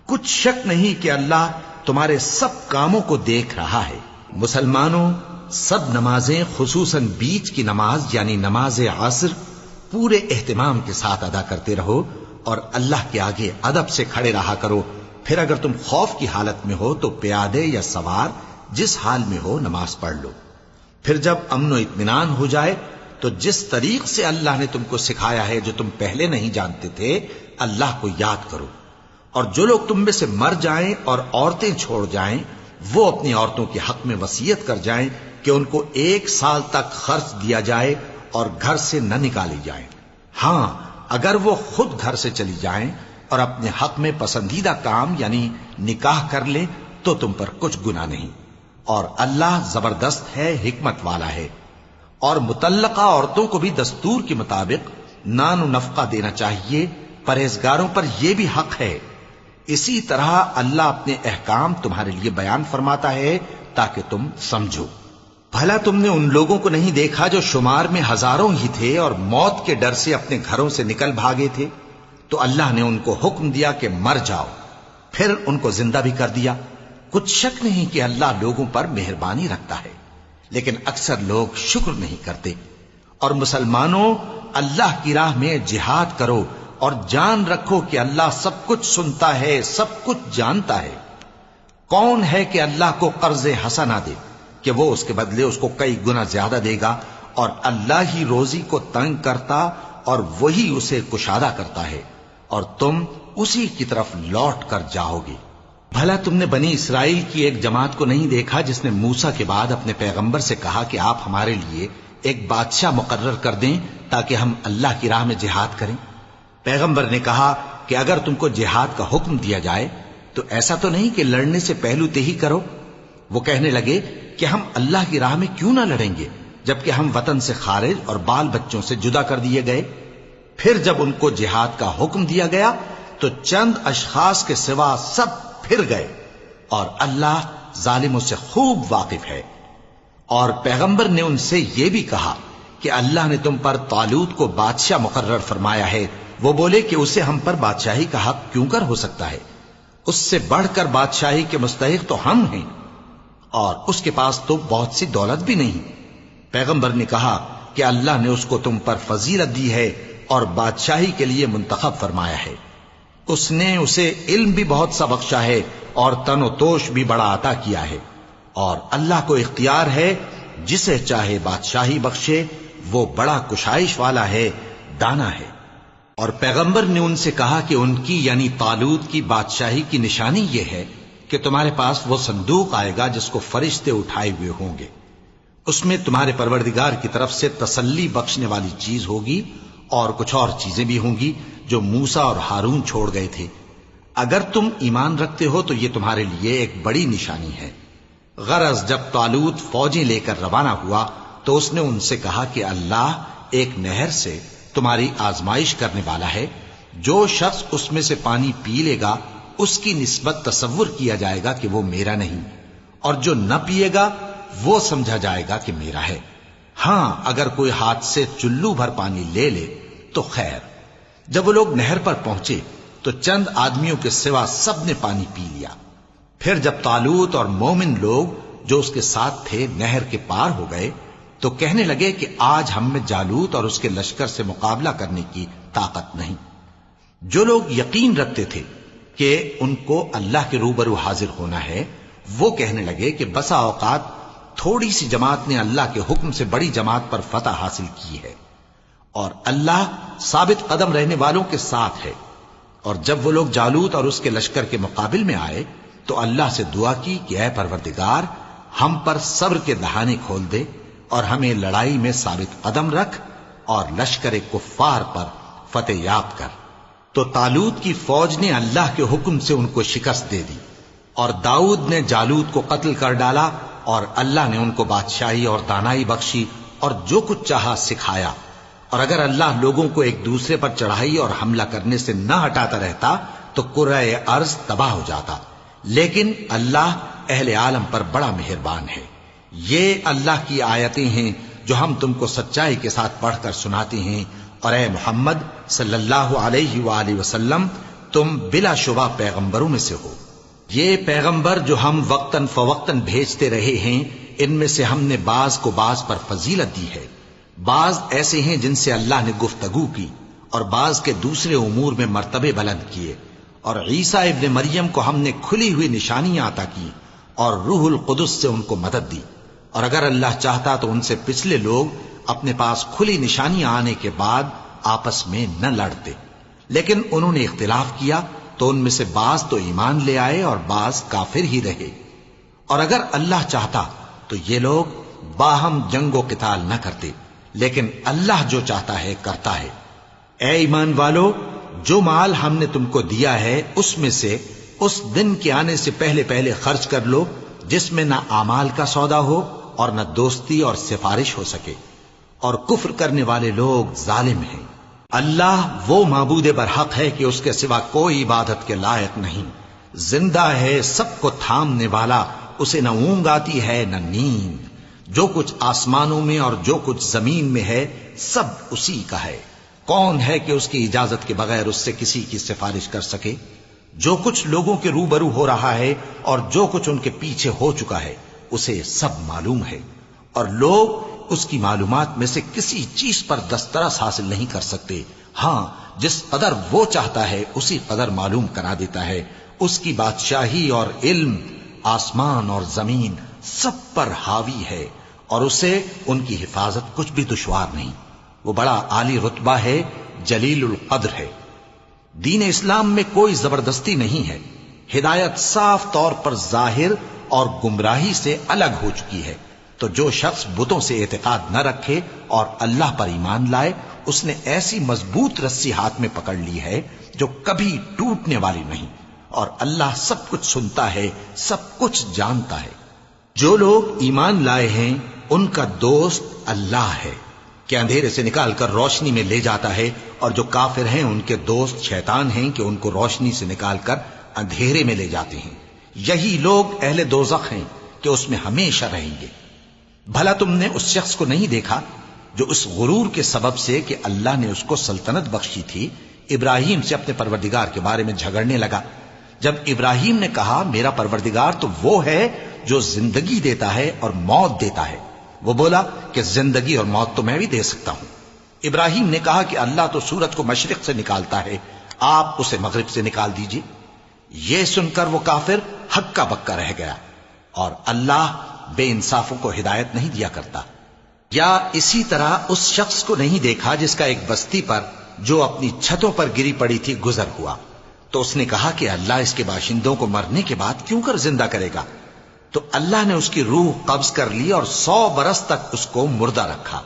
کچھ شک نہیں کہ اللہ تمہارے سب کاموں کو دیکھ رہا ہے۔ مسلمانوں، سب نمازیں خصوصاً بیچ کی نماز یعنی نماز عصر پورے اہتمام کے ساتھ ادا کرتے رہو اور اللہ کے آگے ادب سے کھڑے رہا کرو۔ پھر اگر تم خوف کی حالت میں ہو تو پیادے یا سوار جس حال میں ہو نماز پڑھ لو۔ پھر جب امن و اطمینان ہو جائے تو جس طریق سے اللہ نے تم کو سکھایا ہے جو تم پہلے نہیں جانتے تھے اللہ کو یاد کرو۔ اور جو لوگ تم میں سے مر جائیں اور عورتیں چھوڑ جائیں وہ اپنی عورتوں کے حق میں وصیت کر جائیں کہ ان کو 1 سال تک خرچ دیا جائے اور گھر سے نہ نکالی جائیں۔ ہاں اگر وہ خود گھر سے چلی جائیں اور اپنے حق میں پسندیدہ کام یعنی نکاح کر لیں تو تم پر کچھ گناہ نہیں، اور اللہ زبردست ہے، حکمت والا ہے۔ اور مطلقہ عورتوں کو بھی دستور کے مطابق نان و نفقہ دینا چاہیے، پرہیزگاروں پر یہ بھی حق ہے۔ اسی طرح اللہ اپنے احکام تمہارے لیے بیان فرماتا ہے تاکہ تم سمجھو۔ بھلا تم نے ان لوگوں کو نہیں دیکھا جو شمار میں ہزاروں ہی تھے اور موت کے ڈر سے اپنے گھروں سے نکل بھاگے تھے؟ تو اللہ نے ان کو حکم دیا کہ مر جاؤ، پھر ان کو زندہ بھی کر دیا۔ کچھ شک نہیں کہ اللہ لوگوں پر مہربانی رکھتا ہے، لیکن اکثر لوگ شکر نہیں کرتے۔ اور مسلمانوں، اللہ کی راہ میں جہاد کرو اور جان رکھو کہ اللہ سب کچھ سنتا ہے، سب کچھ جانتا ہے۔ کون ہے کہ اللہ کو قرض حسنہ دے کہ وہ اس کے بدلے اس کو کئی گنا زیادہ دے گا؟ اور اللہ ہی روزی کو تنگ کرتا اور وہی اسے کشادہ کرتا ہے، اور تم اسی کی طرف لوٹ کر جاؤ گے۔ بھلا تم نے بنی اسرائیل کی ایک جماعت کو نہیں دیکھا جس نے موسیٰ کے بعد اپنے پیغمبر سے کہا کہ آپ ہمارے لیے ایک بادشاہ مقرر کر دیں تاکہ ہم اللہ کی راہ میں جہاد کریں؟ پیغمبر نے کہا کہ اگر تم کو جہاد کا حکم دیا جائے تو ایسا تو نہیں کہ لڑنے سے پہلو ہی کرو۔ وہ کہنے لگے کہ ہم اللہ کی راہ میں کیوں نہ لڑیں گے جبکہ ہم وطن سے خارج اور بال بچوں سے جدا کر دیے گئے۔ پھر جب ان کو جہاد کا حکم دیا گیا تو چند اشخاص کے سوا سب پھر گئے، اور اللہ ظالموں سے خوب واقف ہے۔ اور پیغمبر نے ان سے یہ بھی کہا کہ اللہ نے تم پر طالوت کو بادشاہ مقرر فرمایا ہے۔ وہ بولے کہ اسے ہم پر بادشاہی کا حق کیوں کر ہو سکتا ہے؟ اس سے بڑھ کر بادشاہی کے مستحق تو ہم ہیں، اور اس کے پاس تو بہت سی دولت بھی نہیں۔ پیغمبر نے کہا کہ اللہ نے اس کو تم پر فضیلت دی ہے اور بادشاہی کے لیے منتخب فرمایا ہے۔ اس نے اسے علم بھی بہت سا بخشا ہے اور تن و توش بھی بڑا عطا کیا ہے، اور اللہ کو اختیار ہے جسے چاہے بادشاہی بخشے، وہ بڑا کشائش والا ہے، دانا ہے۔ اور پیغمبر نے ان سے کہا کہ ان کی یعنی طالوت کی بادشاہی کی نشانی یہ ہے کہ تمہارے پاس وہ صندوق آئے گا جس کو فرشتے اٹھائے ہوئے ہوں گے۔ اس میں تمہارے پروردگار کی طرف سے تسلی بخشنے والی چیز ہوگی اور کچھ اور چیزیں بھی ہوں گی جو موسیٰ اور ہارون چھوڑ گئے تھے۔ اگر تم ایمان رکھتے ہو تو یہ تمہارے لیے ایک بڑی نشانی ہے۔ غرض جب طالوت فوجیں لے کر روانہ ہوا تو اس نے ان سے کہا کہ اللہ ایک نہر سے تمہاری آزمائش کرنے والا ہے۔ جو شخص اس میں سے پانی پی لے گا اس کی نسبت تصور کیا جائے گا کہ وہ میرا نہیں، اور جو نہ پیے گا وہ سمجھا جائے گا کہ میرا ہے۔ ہاں اگر کوئی ہاتھ سے چلو بھر پانی لے لے تو خیر۔ جب وہ لوگ نہر پر پہنچے تو چند آدمیوں کے سوا سب نے پانی پی لیا۔ پھر جب طالوت اور مومن لوگ جو اس کے ساتھ تھے نہر کے پار ہو گئے تو کہنے لگے کہ آج ہم میں جالوت اور اس کے لشکر سے مقابلہ کرنے کی طاقت نہیں۔ جو لوگ یقین رکھتے تھے کہ ان کو اللہ کے روبرو حاضر ہونا ہے وہ کہنے لگے کہ بسا اوقات تھوڑی سی جماعت نے اللہ کے حکم سے بڑی جماعت پر فتح حاصل کی ہے، اور اللہ ثابت قدم رہنے والوں کے ساتھ ہے۔ اور جب وہ لوگ جالوت اور اس کے لشکر کے مقابل میں آئے تو اللہ سے دعا کی کہ اے پروردگار ہم پر صبر کے دہانے کھول دے اور ہمیں لڑائی میں ثابت قدم رکھ اور لشکر کفار پر فتح یاب کر۔ تو طالوت کی فوج نے اللہ کے حکم سے ان کو شکست دے دی، اور داؤد نے جالوت کو قتل کر ڈالا، اور اللہ نے ان کو بادشاہی اور دانائی بخشی اور جو کچھ چاہا سکھایا۔ اور اگر اللہ لوگوں کو ایک دوسرے پر چڑھائی اور حملہ کرنے سے نہ ہٹاتا رہتا تو کرۂ ارض تباہ ہو جاتا، لیکن اللہ اہل عالم پر بڑا مہربان ہے۔ یہ اللہ کی آیتیں ہیں جو ہم تم کو سچائی کے ساتھ پڑھ کر سناتے ہیں، اور اے محمد صلی اللہ علیہ وآلہ وسلم تم بلا شبہ پیغمبروں میں سے ہو۔ یہ پیغمبر جو ہم وقتاً فوقتاً بھیجتے رہے ہیں ان میں سے ہم نے بعض کو بعض پر فضیلت دی ہے۔ بعض ایسے ہیں جن سے اللہ نے گفتگو کی، اور بعض کے دوسرے امور میں مرتبے بلند کیے، اور عیسیٰ ابن مریم کو ہم نے کھلی ہوئی نشانیاں عطا کی اور روح القدس سے ان کو مدد دی۔ اور اگر اللہ چاہتا تو ان سے پچھلے لوگ اپنے پاس کھلی نشانیاں آنے کے بعد آپس میں نہ لڑتے، لیکن انہوں نے اختلاف کیا تو ان میں سے بعض تو ایمان لے آئے اور بعض کافر ہی رہے۔ اور اگر اللہ چاہتا تو یہ لوگ باہم جنگ و قتال نہ کرتے، لیکن اللہ جو چاہتا ہے کرتا ہے۔ اے ایمان والو، جو مال ہم نے تم کو دیا ہے اس میں سے اس دن کے آنے سے پہلے پہلے خرچ کر لو جس میں نہ اعمال کا سودا ہو اور نہ دوستی اور سفارش ہو سکے، اور کفر کرنے والے لوگ ظالم ہیں۔ اللہ وہ معبود برحق ہے کہ اس کے سوا کوئی عبادت کے لائق نہیں، زندہ ہے، سب کو تھامنے والا، اسے نہ اونگ آتی ہے نہ نیند۔ جو کچھ آسمانوں میں اور جو کچھ زمین میں ہے سب اسی کا ہے۔ کون ہے کہ اس کی اجازت کے بغیر اس سے کسی کی سفارش کر سکے؟ جو کچھ لوگوں کے روبرو ہو رہا ہے اور جو کچھ ان کے پیچھے ہو چکا ہے اسے سب معلوم ہے، اور لوگ اس کی معلومات میں سے کسی چیز پر دسترس حاصل نہیں کر سکتے۔ ہاں جس قدر وہ چاہتا ہے اسی قدر معلوم کرا دیتا ہے۔ اس کی بادشاہی اور علم آسمان اور زمین سب پر حاوی ہے، اور اسے ان کی حفاظت کچھ بھی دشوار نہیں۔ وہ بڑا عالی رتبہ ہے، جلیل القدر ہے۔ دین اسلام میں کوئی زبردستی نہیں ہے، ہدایت صاف طور پر ظاہر اور گمراہی سے الگ ہو چکی ہے۔ تو جو شخص بتوں سے اعتقاد نہ رکھے اور اللہ پر ایمان لائے، اس نے ایسی مضبوط رسی ہاتھ میں پکڑ لی ہے جو کبھی ٹوٹنے والی نہیں، اور اللہ سب کچھ سنتا ہے، سب کچھ جانتا ہے۔ جو لوگ ایمان لائے ہیں ان کا دوست اللہ ہے کہ اندھیرے سے نکال کر روشنی میں لے جاتا ہے، اور جو کافر ہیں ان کے دوست شیطان ہیں کہ ان کو روشنی سے نکال کر اندھیرے میں لے جاتے ہیں۔ یہی لوگ اہل دوزخ ہیں کہ اس میں ہمیشہ رہیں گے۔ بھلا تم نے اس شخص کو نہیں دیکھا جو اس غرور کے سبب سے کہ اللہ نے اس کو سلطنت بخشی تھی، ابراہیم سے اپنے پروردگار کے بارے میں جھگڑنے لگا؟ جب ابراہیم نے کہا میرا پروردگار تو وہ ہے جو زندگی دیتا ہے اور موت دیتا ہے، وہ بولا کہ زندگی اور موت تو میں بھی دے سکتا ہوں۔ ابراہیم نے کہا کہ اللہ تو سورج کو مشرق سے نکالتا ہے، آپ اسے مغرب سے نکال دیجئے۔ یہ سن کر وہ کافر ہکا بکا رہ گیا، اور اللہ بے انصافوں کو ہدایت نہیں دیا کرتا۔ یا اسی طرح اس شخص کو نہیں دیکھا جس کا ایک بستی پر جو اپنی چھتوں پر گری پڑی تھی گزر ہوا، تو اس نے کہا کہ اللہ اس کے باشندوں کو مرنے کے بعد کیوں کر زندہ کرے گا؟ تو اللہ نے اس کی روح قبض کر لی اور 100 برس تک اس کو مردہ رکھا۔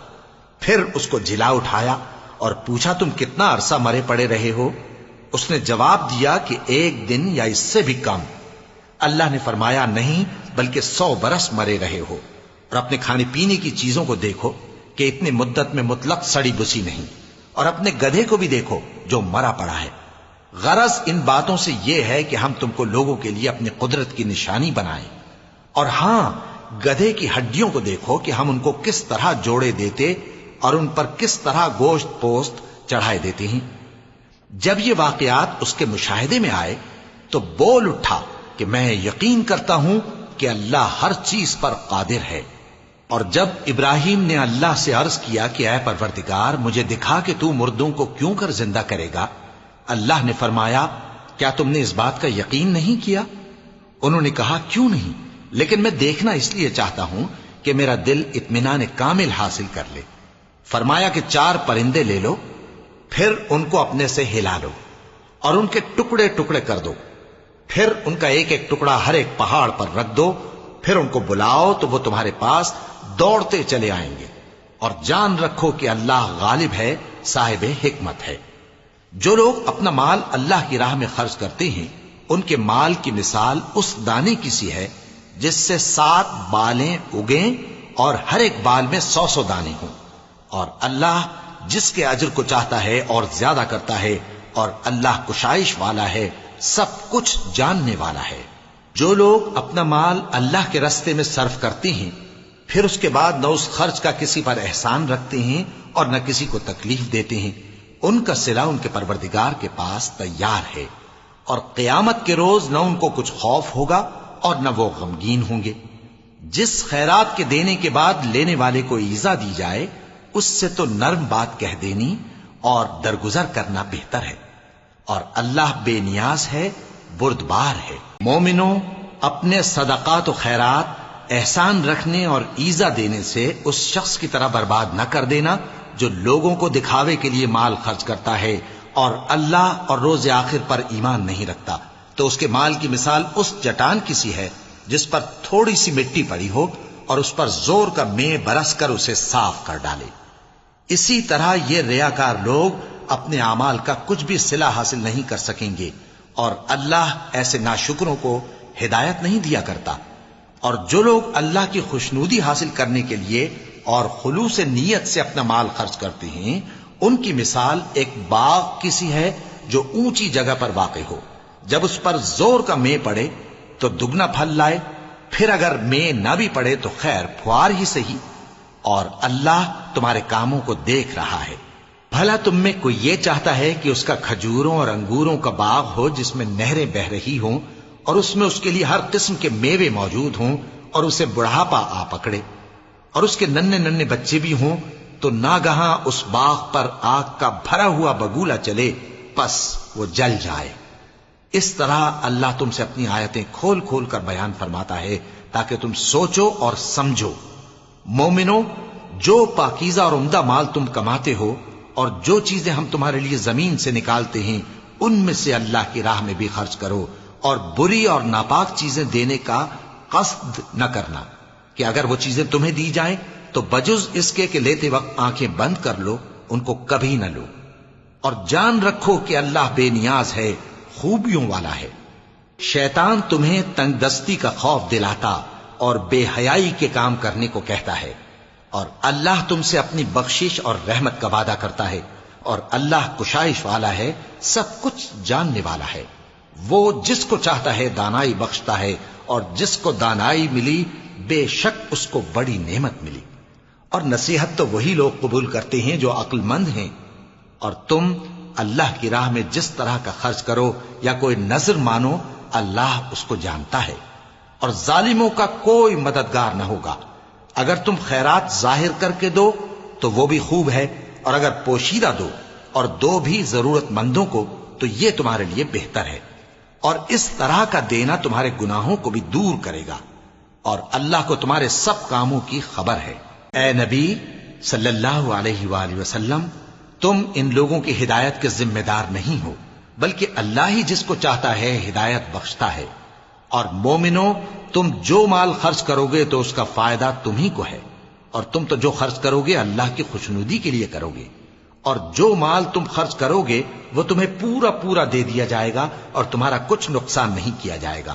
پھر اس کو جلا اٹھایا اور پوچھا تم کتنا عرصہ مرے پڑے رہے ہو؟ اس نے جواب دیا کہ 1 دن یا اس سے بھی کم۔ اللہ نے فرمایا نہیں بلکہ 100 برس مرے رہے ہو، اور اپنے کھانے پینے کی چیزوں کو دیکھو کہ اتنی مدت میں مطلق سڑی بسی نہیں، اور اپنے گدھے کو بھی دیکھو جو مرا پڑا ہے۔ غرض ان باتوں سے یہ ہے کہ ہم تم کو لوگوں کے لیے اپنی قدرت کی نشانی بنائیں، اور ہاں گدھے کی ہڈیوں کو دیکھو کہ ہم ان کو کس طرح جوڑے دیتے اور ان پر کس طرح گوشت پوست چڑھائے دیتے ہیں۔ جب یہ واقعات اس کے مشاہدے میں آئے تو بول اٹھا کہ میں یقین کرتا ہوں کہ اللہ ہر چیز پر قادر ہے۔ اور جب ابراہیم نے اللہ سے عرض کیا کہ اے پروردگار مجھے دکھا کہ تو مردوں کو کیوں کر زندہ کرے گا، اللہ نے فرمایا کیا تم نے اس بات کا یقین نہیں کیا؟ انہوں نے کہا کیوں نہیں، لیکن میں دیکھنا اس لیے چاہتا ہوں کہ میرا دل اطمینان کامل حاصل کر لے۔ فرمایا کہ 4 پرندے لے لو، پھر ان کو اپنے سے ہلا لو اور ان کے ٹکڑے ٹکڑے کر دو، پھر ان کا ایک ایک ٹکڑا ہر ایک پہاڑ پر رکھ دو، پھر ان کو بلاؤ تو وہ تمہارے پاس دوڑتے چلے آئیں گے، اور جان رکھو کہ اللہ غالب ہے، صاحب حکمت ہے۔ جو لوگ اپنا مال اللہ کی راہ میں خرچ کرتے ہیں ان کے مال کی مثال اس دانے کی سی ہے جس سے 7 بالیں اگیں اور ہر ایک بال میں 100 دانے ہوں، اور اللہ جس کے اجر کو چاہتا ہے اور زیادہ کرتا ہے، اور اللہ کشائش والا ہے، سب کچھ جاننے والا ہے۔ جو لوگ اپنا مال اللہ کے راستے میں صرف کرتے ہیں پھر اس کے بعد نہ اس خرچ کا کسی پر احسان رکھتے ہیں اور نہ کسی کو تکلیف دیتے ہیں، ان کا صلہ ان کے پروردگار کے پاس تیار ہے، اور قیامت کے روز نہ ان کو کچھ خوف ہوگا اور نہ وہ غمگین ہوں گے۔ جس خیرات کے دینے کے بعد لینے والے کو ایذا دی جائے اس سے تو نرم بات کہہ دینی اور درگزر کرنا بہتر ہے، اور اللہ بے نیاز ہے، بردبار ہے۔ مومنوں، اپنے صدقات و خیرات احسان رکھنے اور ایذا دینے سے اس شخص کی طرح برباد نہ کر دینا جو لوگوں کو دکھاوے کے لیے مال خرچ کرتا ہے اور اللہ اور روز آخر پر ایمان نہیں رکھتا، تو اس کے مال کی مثال اس چٹان کی سی ہے جس پر تھوڑی سی مٹی پڑی ہو اور اس پر زور کا مے برس کر اسے صاف کر ڈالے۔ اسی طرح یہ ریاکار لوگ اپنے اعمال کا کچھ بھی صلہ حاصل نہیں کر سکیں گے، اور اللہ ایسے ناشکروں کو ہدایت نہیں دیا کرتا۔ اور جو لوگ اللہ کی خوشنودی حاصل کرنے کے لیے اور خلوص نیت سے اپنا مال خرچ کرتے ہیں ان کی مثال ایک باغ کی سی ہے جو اونچی جگہ پر واقع ہو، جب اس پر زور کا مے پڑے تو دگنا پھل لائے، پھر اگر مے نہ بھی پڑے تو خیر پھوار ہی صحیح، اور اللہ تمہارے کاموں کو دیکھ رہا ہے۔ بھلا تم میں کوئی یہ چاہتا ہے کہ اس کا کھجوروں اور انگوروں کا باغ ہو جس میں نہریں بہ رہی ہوں اور اس میں اس کے لیے ہر قسم کے میوے موجود ہوں، اور اسے بڑھاپا آ پکڑے اور اس کے ننھے ننھے بچے بھی ہوں، تو ناگہاں اس باغ پر آگ کا بھرا ہوا بگولا چلے، پس وہ جل جائے۔ اس طرح اللہ تم سے اپنی آیتیں کھول کھول کر بیان فرماتا ہے تاکہ تم سوچو اور سمجھو۔ مومنوں، جو پاکیزہ اور عمدہ مال تم کماتے ہو اور جو چیزیں ہم تمہارے لیے زمین سے نکالتے ہیں ان میں سے اللہ کی راہ میں بھی خرچ کرو، اور بری اور ناپاک چیزیں دینے کا قصد نہ کرنا کہ اگر وہ چیزیں تمہیں دی جائیں تو بجز اس کے کہ لیتے وقت آنکھیں بند کر لو ان کو کبھی نہ لو، اور جان رکھو کہ اللہ بے نیاز ہے، خوبیوں والا ہے۔ شیطان تمہیں تنگ دستی کا خوف دلاتا اور بے حیائی کے کام کرنے کو کہتا ہے، اور اللہ تم سے اپنی بخشش اور رحمت کا وعدہ کرتا ہے، اور اللہ کشائش والا ہے، سب کچھ جاننے والا ہے۔ وہ جس کو چاہتا ہے دانائی بخشتا ہے، اور جس کو دانائی ملی بے شک اس کو بڑی نعمت ملی۔ اور نصیحت تو وہی لوگ قبول کرتے ہیں جو عقل مند ہیں، اور تم اللہ کی راہ میں جس طرح کا خرچ کرو یا کوئی نذر مانو اللہ اس کو جانتا ہے، اور ظالموں کا کوئی مددگار نہ ہوگا۔ اگر تم خیرات ظاہر کر کے دو تو وہ بھی خوب ہے، اور اگر پوشیدہ دو اور دو بھی ضرورت مندوں کو تو یہ تمہارے لیے بہتر ہے، اور اس طرح کا دینا تمہارے گناہوں کو بھی دور کرے گا، اور اللہ کو تمہارے سب کاموں کی خبر ہے۔ اے نبی صلی اللہ علیہ وآلہ وسلم، تم ان لوگوں کی ہدایت کے ذمہ دار نہیں ہو، بلکہ اللہ ہی جس کو چاہتا ہے ہدایت بخشتا ہے۔ اور مومنو، تم جو مال خرچ کرو گے تو اس کا فائدہ تمہیں کو ہے، اور تم تو جو خرچ کرو گے اللہ کی خوشنودی کے لیے کرو گے، اور جو مال تم خرچ کرو گے وہ تمہیں پورا پورا دے دیا جائے گا اور تمہارا کچھ نقصان نہیں کیا جائے گا۔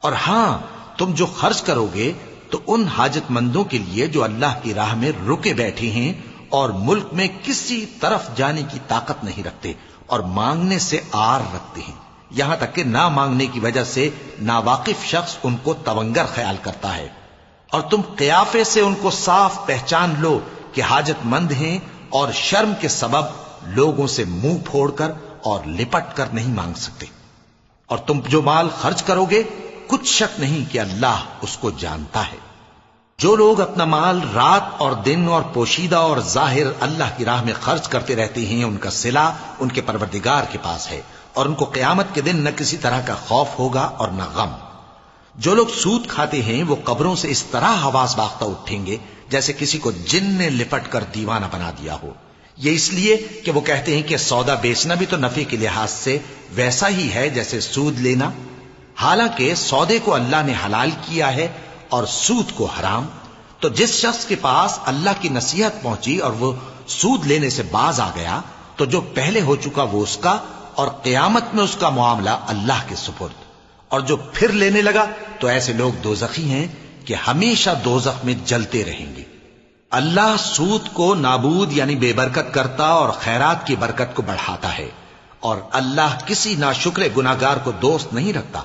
اور ہاں، تم جو خرچ کرو گے تو ان حاجت مندوں کے لیے جو اللہ کی راہ میں رکے بیٹھے ہیں اور ملک میں کسی طرف جانے کی طاقت نہیں رکھتے اور مانگنے سے آر رکھتے ہیں، یہاں تک کہ نہ مانگنے کی وجہ سے ناواقف شخص ان کو تونگر خیال کرتا ہے، اور تم قیافے سے ان کو صاف پہچان لو کہ حاجت مند ہیں، اور شرم کے سبب لوگوں سے منہ پھوڑ کر اور لپٹ کر نہیں مانگ سکتے۔ اور تم جو مال خرچ کرو گے کچھ شک نہیں کہ اللہ اس کو جانتا ہے۔ جو لوگ اپنا مال رات اور دن اور پوشیدہ اور ظاہر اللہ کی راہ میں خرچ کرتے رہتے ہیں، ان کا صلہ ان کے پروردگار کے پاس ہے، اور ان کو قیامت کے دن نہ کسی طرح کا خوف ہوگا اور نہ غم۔ جو لوگ سود کھاتے ہیں وہ قبروں سے اس طرح حواس باختہ اٹھیں گے جیسے کسی کو جن نے لپٹ کر دیوانہ بنا دیا ہو، یہ اس لیے کہ وہ کہتے ہیں کہ سودا بیچنا بھی تو نفع کے لحاظ سے ویسا ہی ہے جیسے سود لینا، حالانکہ سودے کو اللہ نے حلال کیا ہے اور سود کو حرام۔ تو جس شخص کے پاس اللہ کی نصیحت پہنچی اور وہ سود لینے سے باز آ گیا تو جو پہلے ہو چکا وہ اس کا، اور قیامت میں اس کا معاملہ اللہ کے سپرد۔ اور جو پھر لینے لگا تو ایسے لوگ دوزخی ہیں کہ ہمیشہ دوزخ میں جلتے رہیں گے۔ اللہ سود کو نابود یعنی بے برکت کرتا اور خیرات کی برکت کو بڑھاتا ہے، اور اللہ کسی ناشکر گناہگار کو دوست نہیں رکھتا۔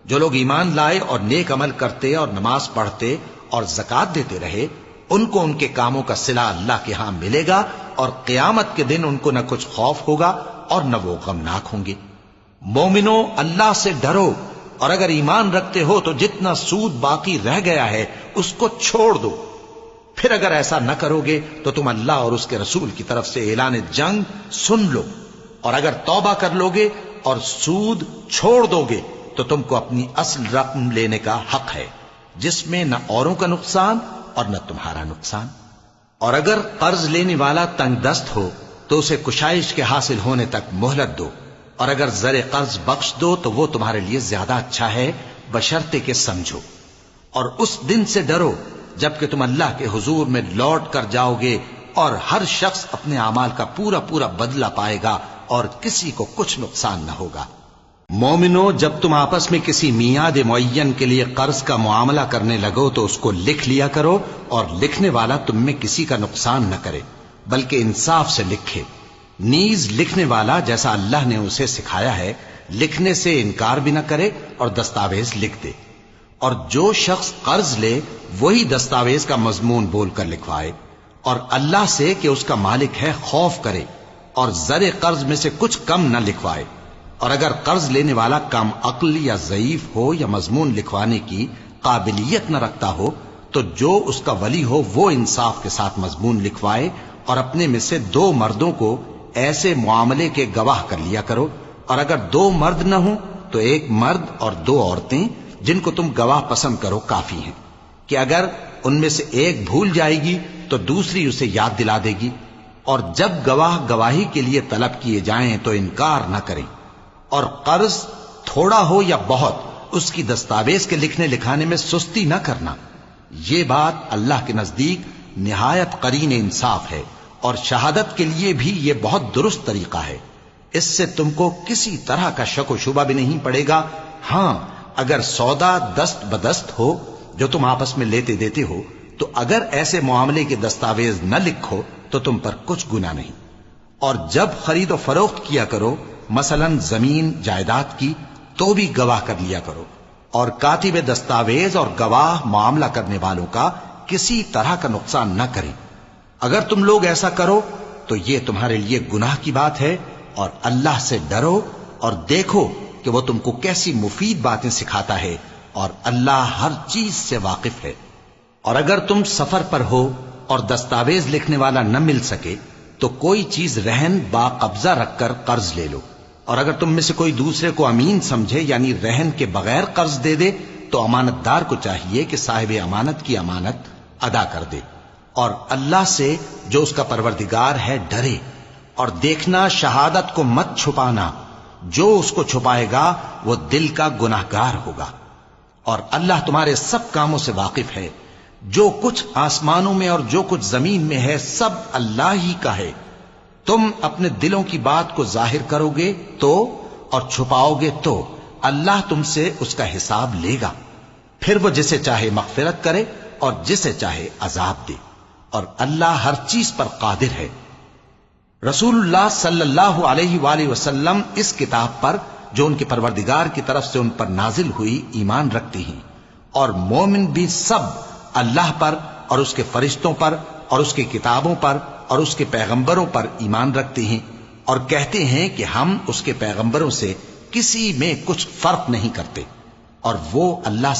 جو لوگ ایمان لائے اور نیک عمل کرتے اور نماز پڑھتے اور زکات دیتے رہے، ان کو ان کے کاموں کا صلہ اللہ کے ہاں ملے گا، اور قیامت کے دن ان کو نہ کچھ خوف ہوگا اور نہ وہ غمناک ہوں گے۔ مومنو، اللہ سے ڈرو، اور اگر ایمان رکھتے ہو تو جتنا سود باقی رہ گیا ہے اس کو چھوڑ دو۔ پھر اگر ایسا نہ کرو گے تو تم اللہ اور اس کے رسول کی طرف سے اعلان جنگ سن لو، اور اگر توبہ کر لو گے اور سود چھوڑ دو گے تو تم کو اپنی اصل رقم لینے کا حق ہے، جس میں نہ اوروں کا نقصان اور نہ تمہارا نقصان۔ اور اگر قرض لینے والا تنگ دست ہو تو اسے کشائش کے حاصل ہونے تک مہلت دو، اور اگر زر قرض بخش دو تو وہ تمہارے لیے زیادہ اچھا ہے، بشرطے کہ سمجھو۔ اور اس دن سے ڈرو جبکہ تم اللہ کے حضور میں لوٹ کر جاؤ گے، اور ہر شخص اپنے اعمال کا پورا پورا بدلہ پائے گا اور کسی کو کچھ نقصان نہ ہوگا۔ مومنو، جب تم آپس میں کسی میعاد معین کے لیے قرض کا معاملہ کرنے لگو تو اس کو لکھ لیا کرو، اور لکھنے والا تم میں کسی کا نقصان نہ کرے بلکہ انصاف سے لکھے۔ نیز لکھنے والا جیسا اللہ نے اسے سکھایا ہے لکھنے سے انکار بھی نہ کرے اور دستاویز لکھ دے، اور جو شخص قرض لے وہی دستاویز کا مضمون بول کر لکھوائے، اور اللہ سے کہ اس کا مالک ہے خوف کرے، اور زر قرض میں سے کچھ کم نہ لکھوائے۔ اور اگر قرض لینے والا کم عقل یا ضعیف ہو یا مضمون لکھوانے کی قابلیت نہ رکھتا ہو تو جو اس کا ولی ہو وہ انصاف کے ساتھ مضمون لکھوائے، اور اپنے میں سے 2 مردوں کو ایسے معاملے کے گواہ کر لیا کرو، اور اگر 2 مرد نہ ہوں تو 1 مرد اور 2 عورتیں جن کو تم گواہ پسند کرو کافی ہیں، کہ اگر ان میں سے ایک بھول جائے گی تو دوسری اسے یاد دلا دے گی۔ اور جب گواہ گواہی کے لیے طلب کیے جائیں تو انکار نہ کریں۔ اور قرض تھوڑا ہو یا بہت اس کی دستاویز کے لکھنے لکھانے میں سستی نہ کرنا. یہ بات اللہ کے نزدیک نہایت قرین انصاف ہے اور شہادت کے لیے بھی یہ بہت درست طریقہ ہے. اس سے تم کو کسی طرح کا شک و شبہ بھی نہیں پڑے گا. ہاں اگر سودا دست بدست ہو جو تم آپس میں لیتے دیتے ہو تو اگر ایسے معاملے کے دستاویز نہ لکھو تو تم پر کچھ گناہ نہیں. اور جب خرید و فروخت کیا کرو مثلا زمین جائیداد کی تو بھی گواہ کر لیا کرو. اور کاتب دستاویز اور گواہ معاملہ کرنے والوں کا کسی طرح کا نقصان نہ کریں. اگر تم لوگ ایسا کرو تو یہ تمہارے لیے گناہ کی بات ہے. اور اللہ سے ڈرو اور دیکھو کہ وہ تم کو کیسی مفید باتیں سکھاتا ہے اور اللہ ہر چیز سے واقف ہے. اور اگر تم سفر پر ہو اور دستاویز لکھنے والا نہ مل سکے تو کوئی چیز رہن با قبضہ رکھ کر قرض لے لو. اور اگر تم میں سے کوئی دوسرے کو امین سمجھے یعنی رہن کے بغیر قرض دے دے تو امانت دار کو چاہیے کہ صاحب امانت کی امانت ادا کر دے. اور اللہ سے جو اس کا پروردگار ہے ڈرے. اور دیکھنا شہادت کو مت چھپانا. جو اس کو چھپائے گا وہ دل کا گناہگار ہوگا. اور اللہ تمہارے سب کاموں سے واقف ہے. جو کچھ آسمانوں میں اور جو کچھ زمین میں ہے سب اللہ ہی کا ہے. تم اپنے دلوں کی بات کو ظاہر کرو گے تو اور چھپاؤ گے تو اللہ تم سے اس کا حساب لے گا. پھر وہ جسے چاہے مغفرت کرے اور جسے چاہے عذاب دے. اور اللہ ہر چیز پر قادر ہے. رسول اللہ صلی اللہ علیہ وآلہ وسلم اس کتاب پر جو ان کے پروردگار کی طرف سے ان پر نازل ہوئی ایمان رکھتی ہیں. اور مومن بھی سب اللہ پر اور اس کے فرشتوں پر اور اس کی کتابوں پر اور اس کے پیغمبروں پر ایمان رکھتے ہیں اور کہتے ہیں کہ ہم اس کے پیغمبروں سے کسی میں کچھ فرق نہیں کرتے. اور وہ اللہ سے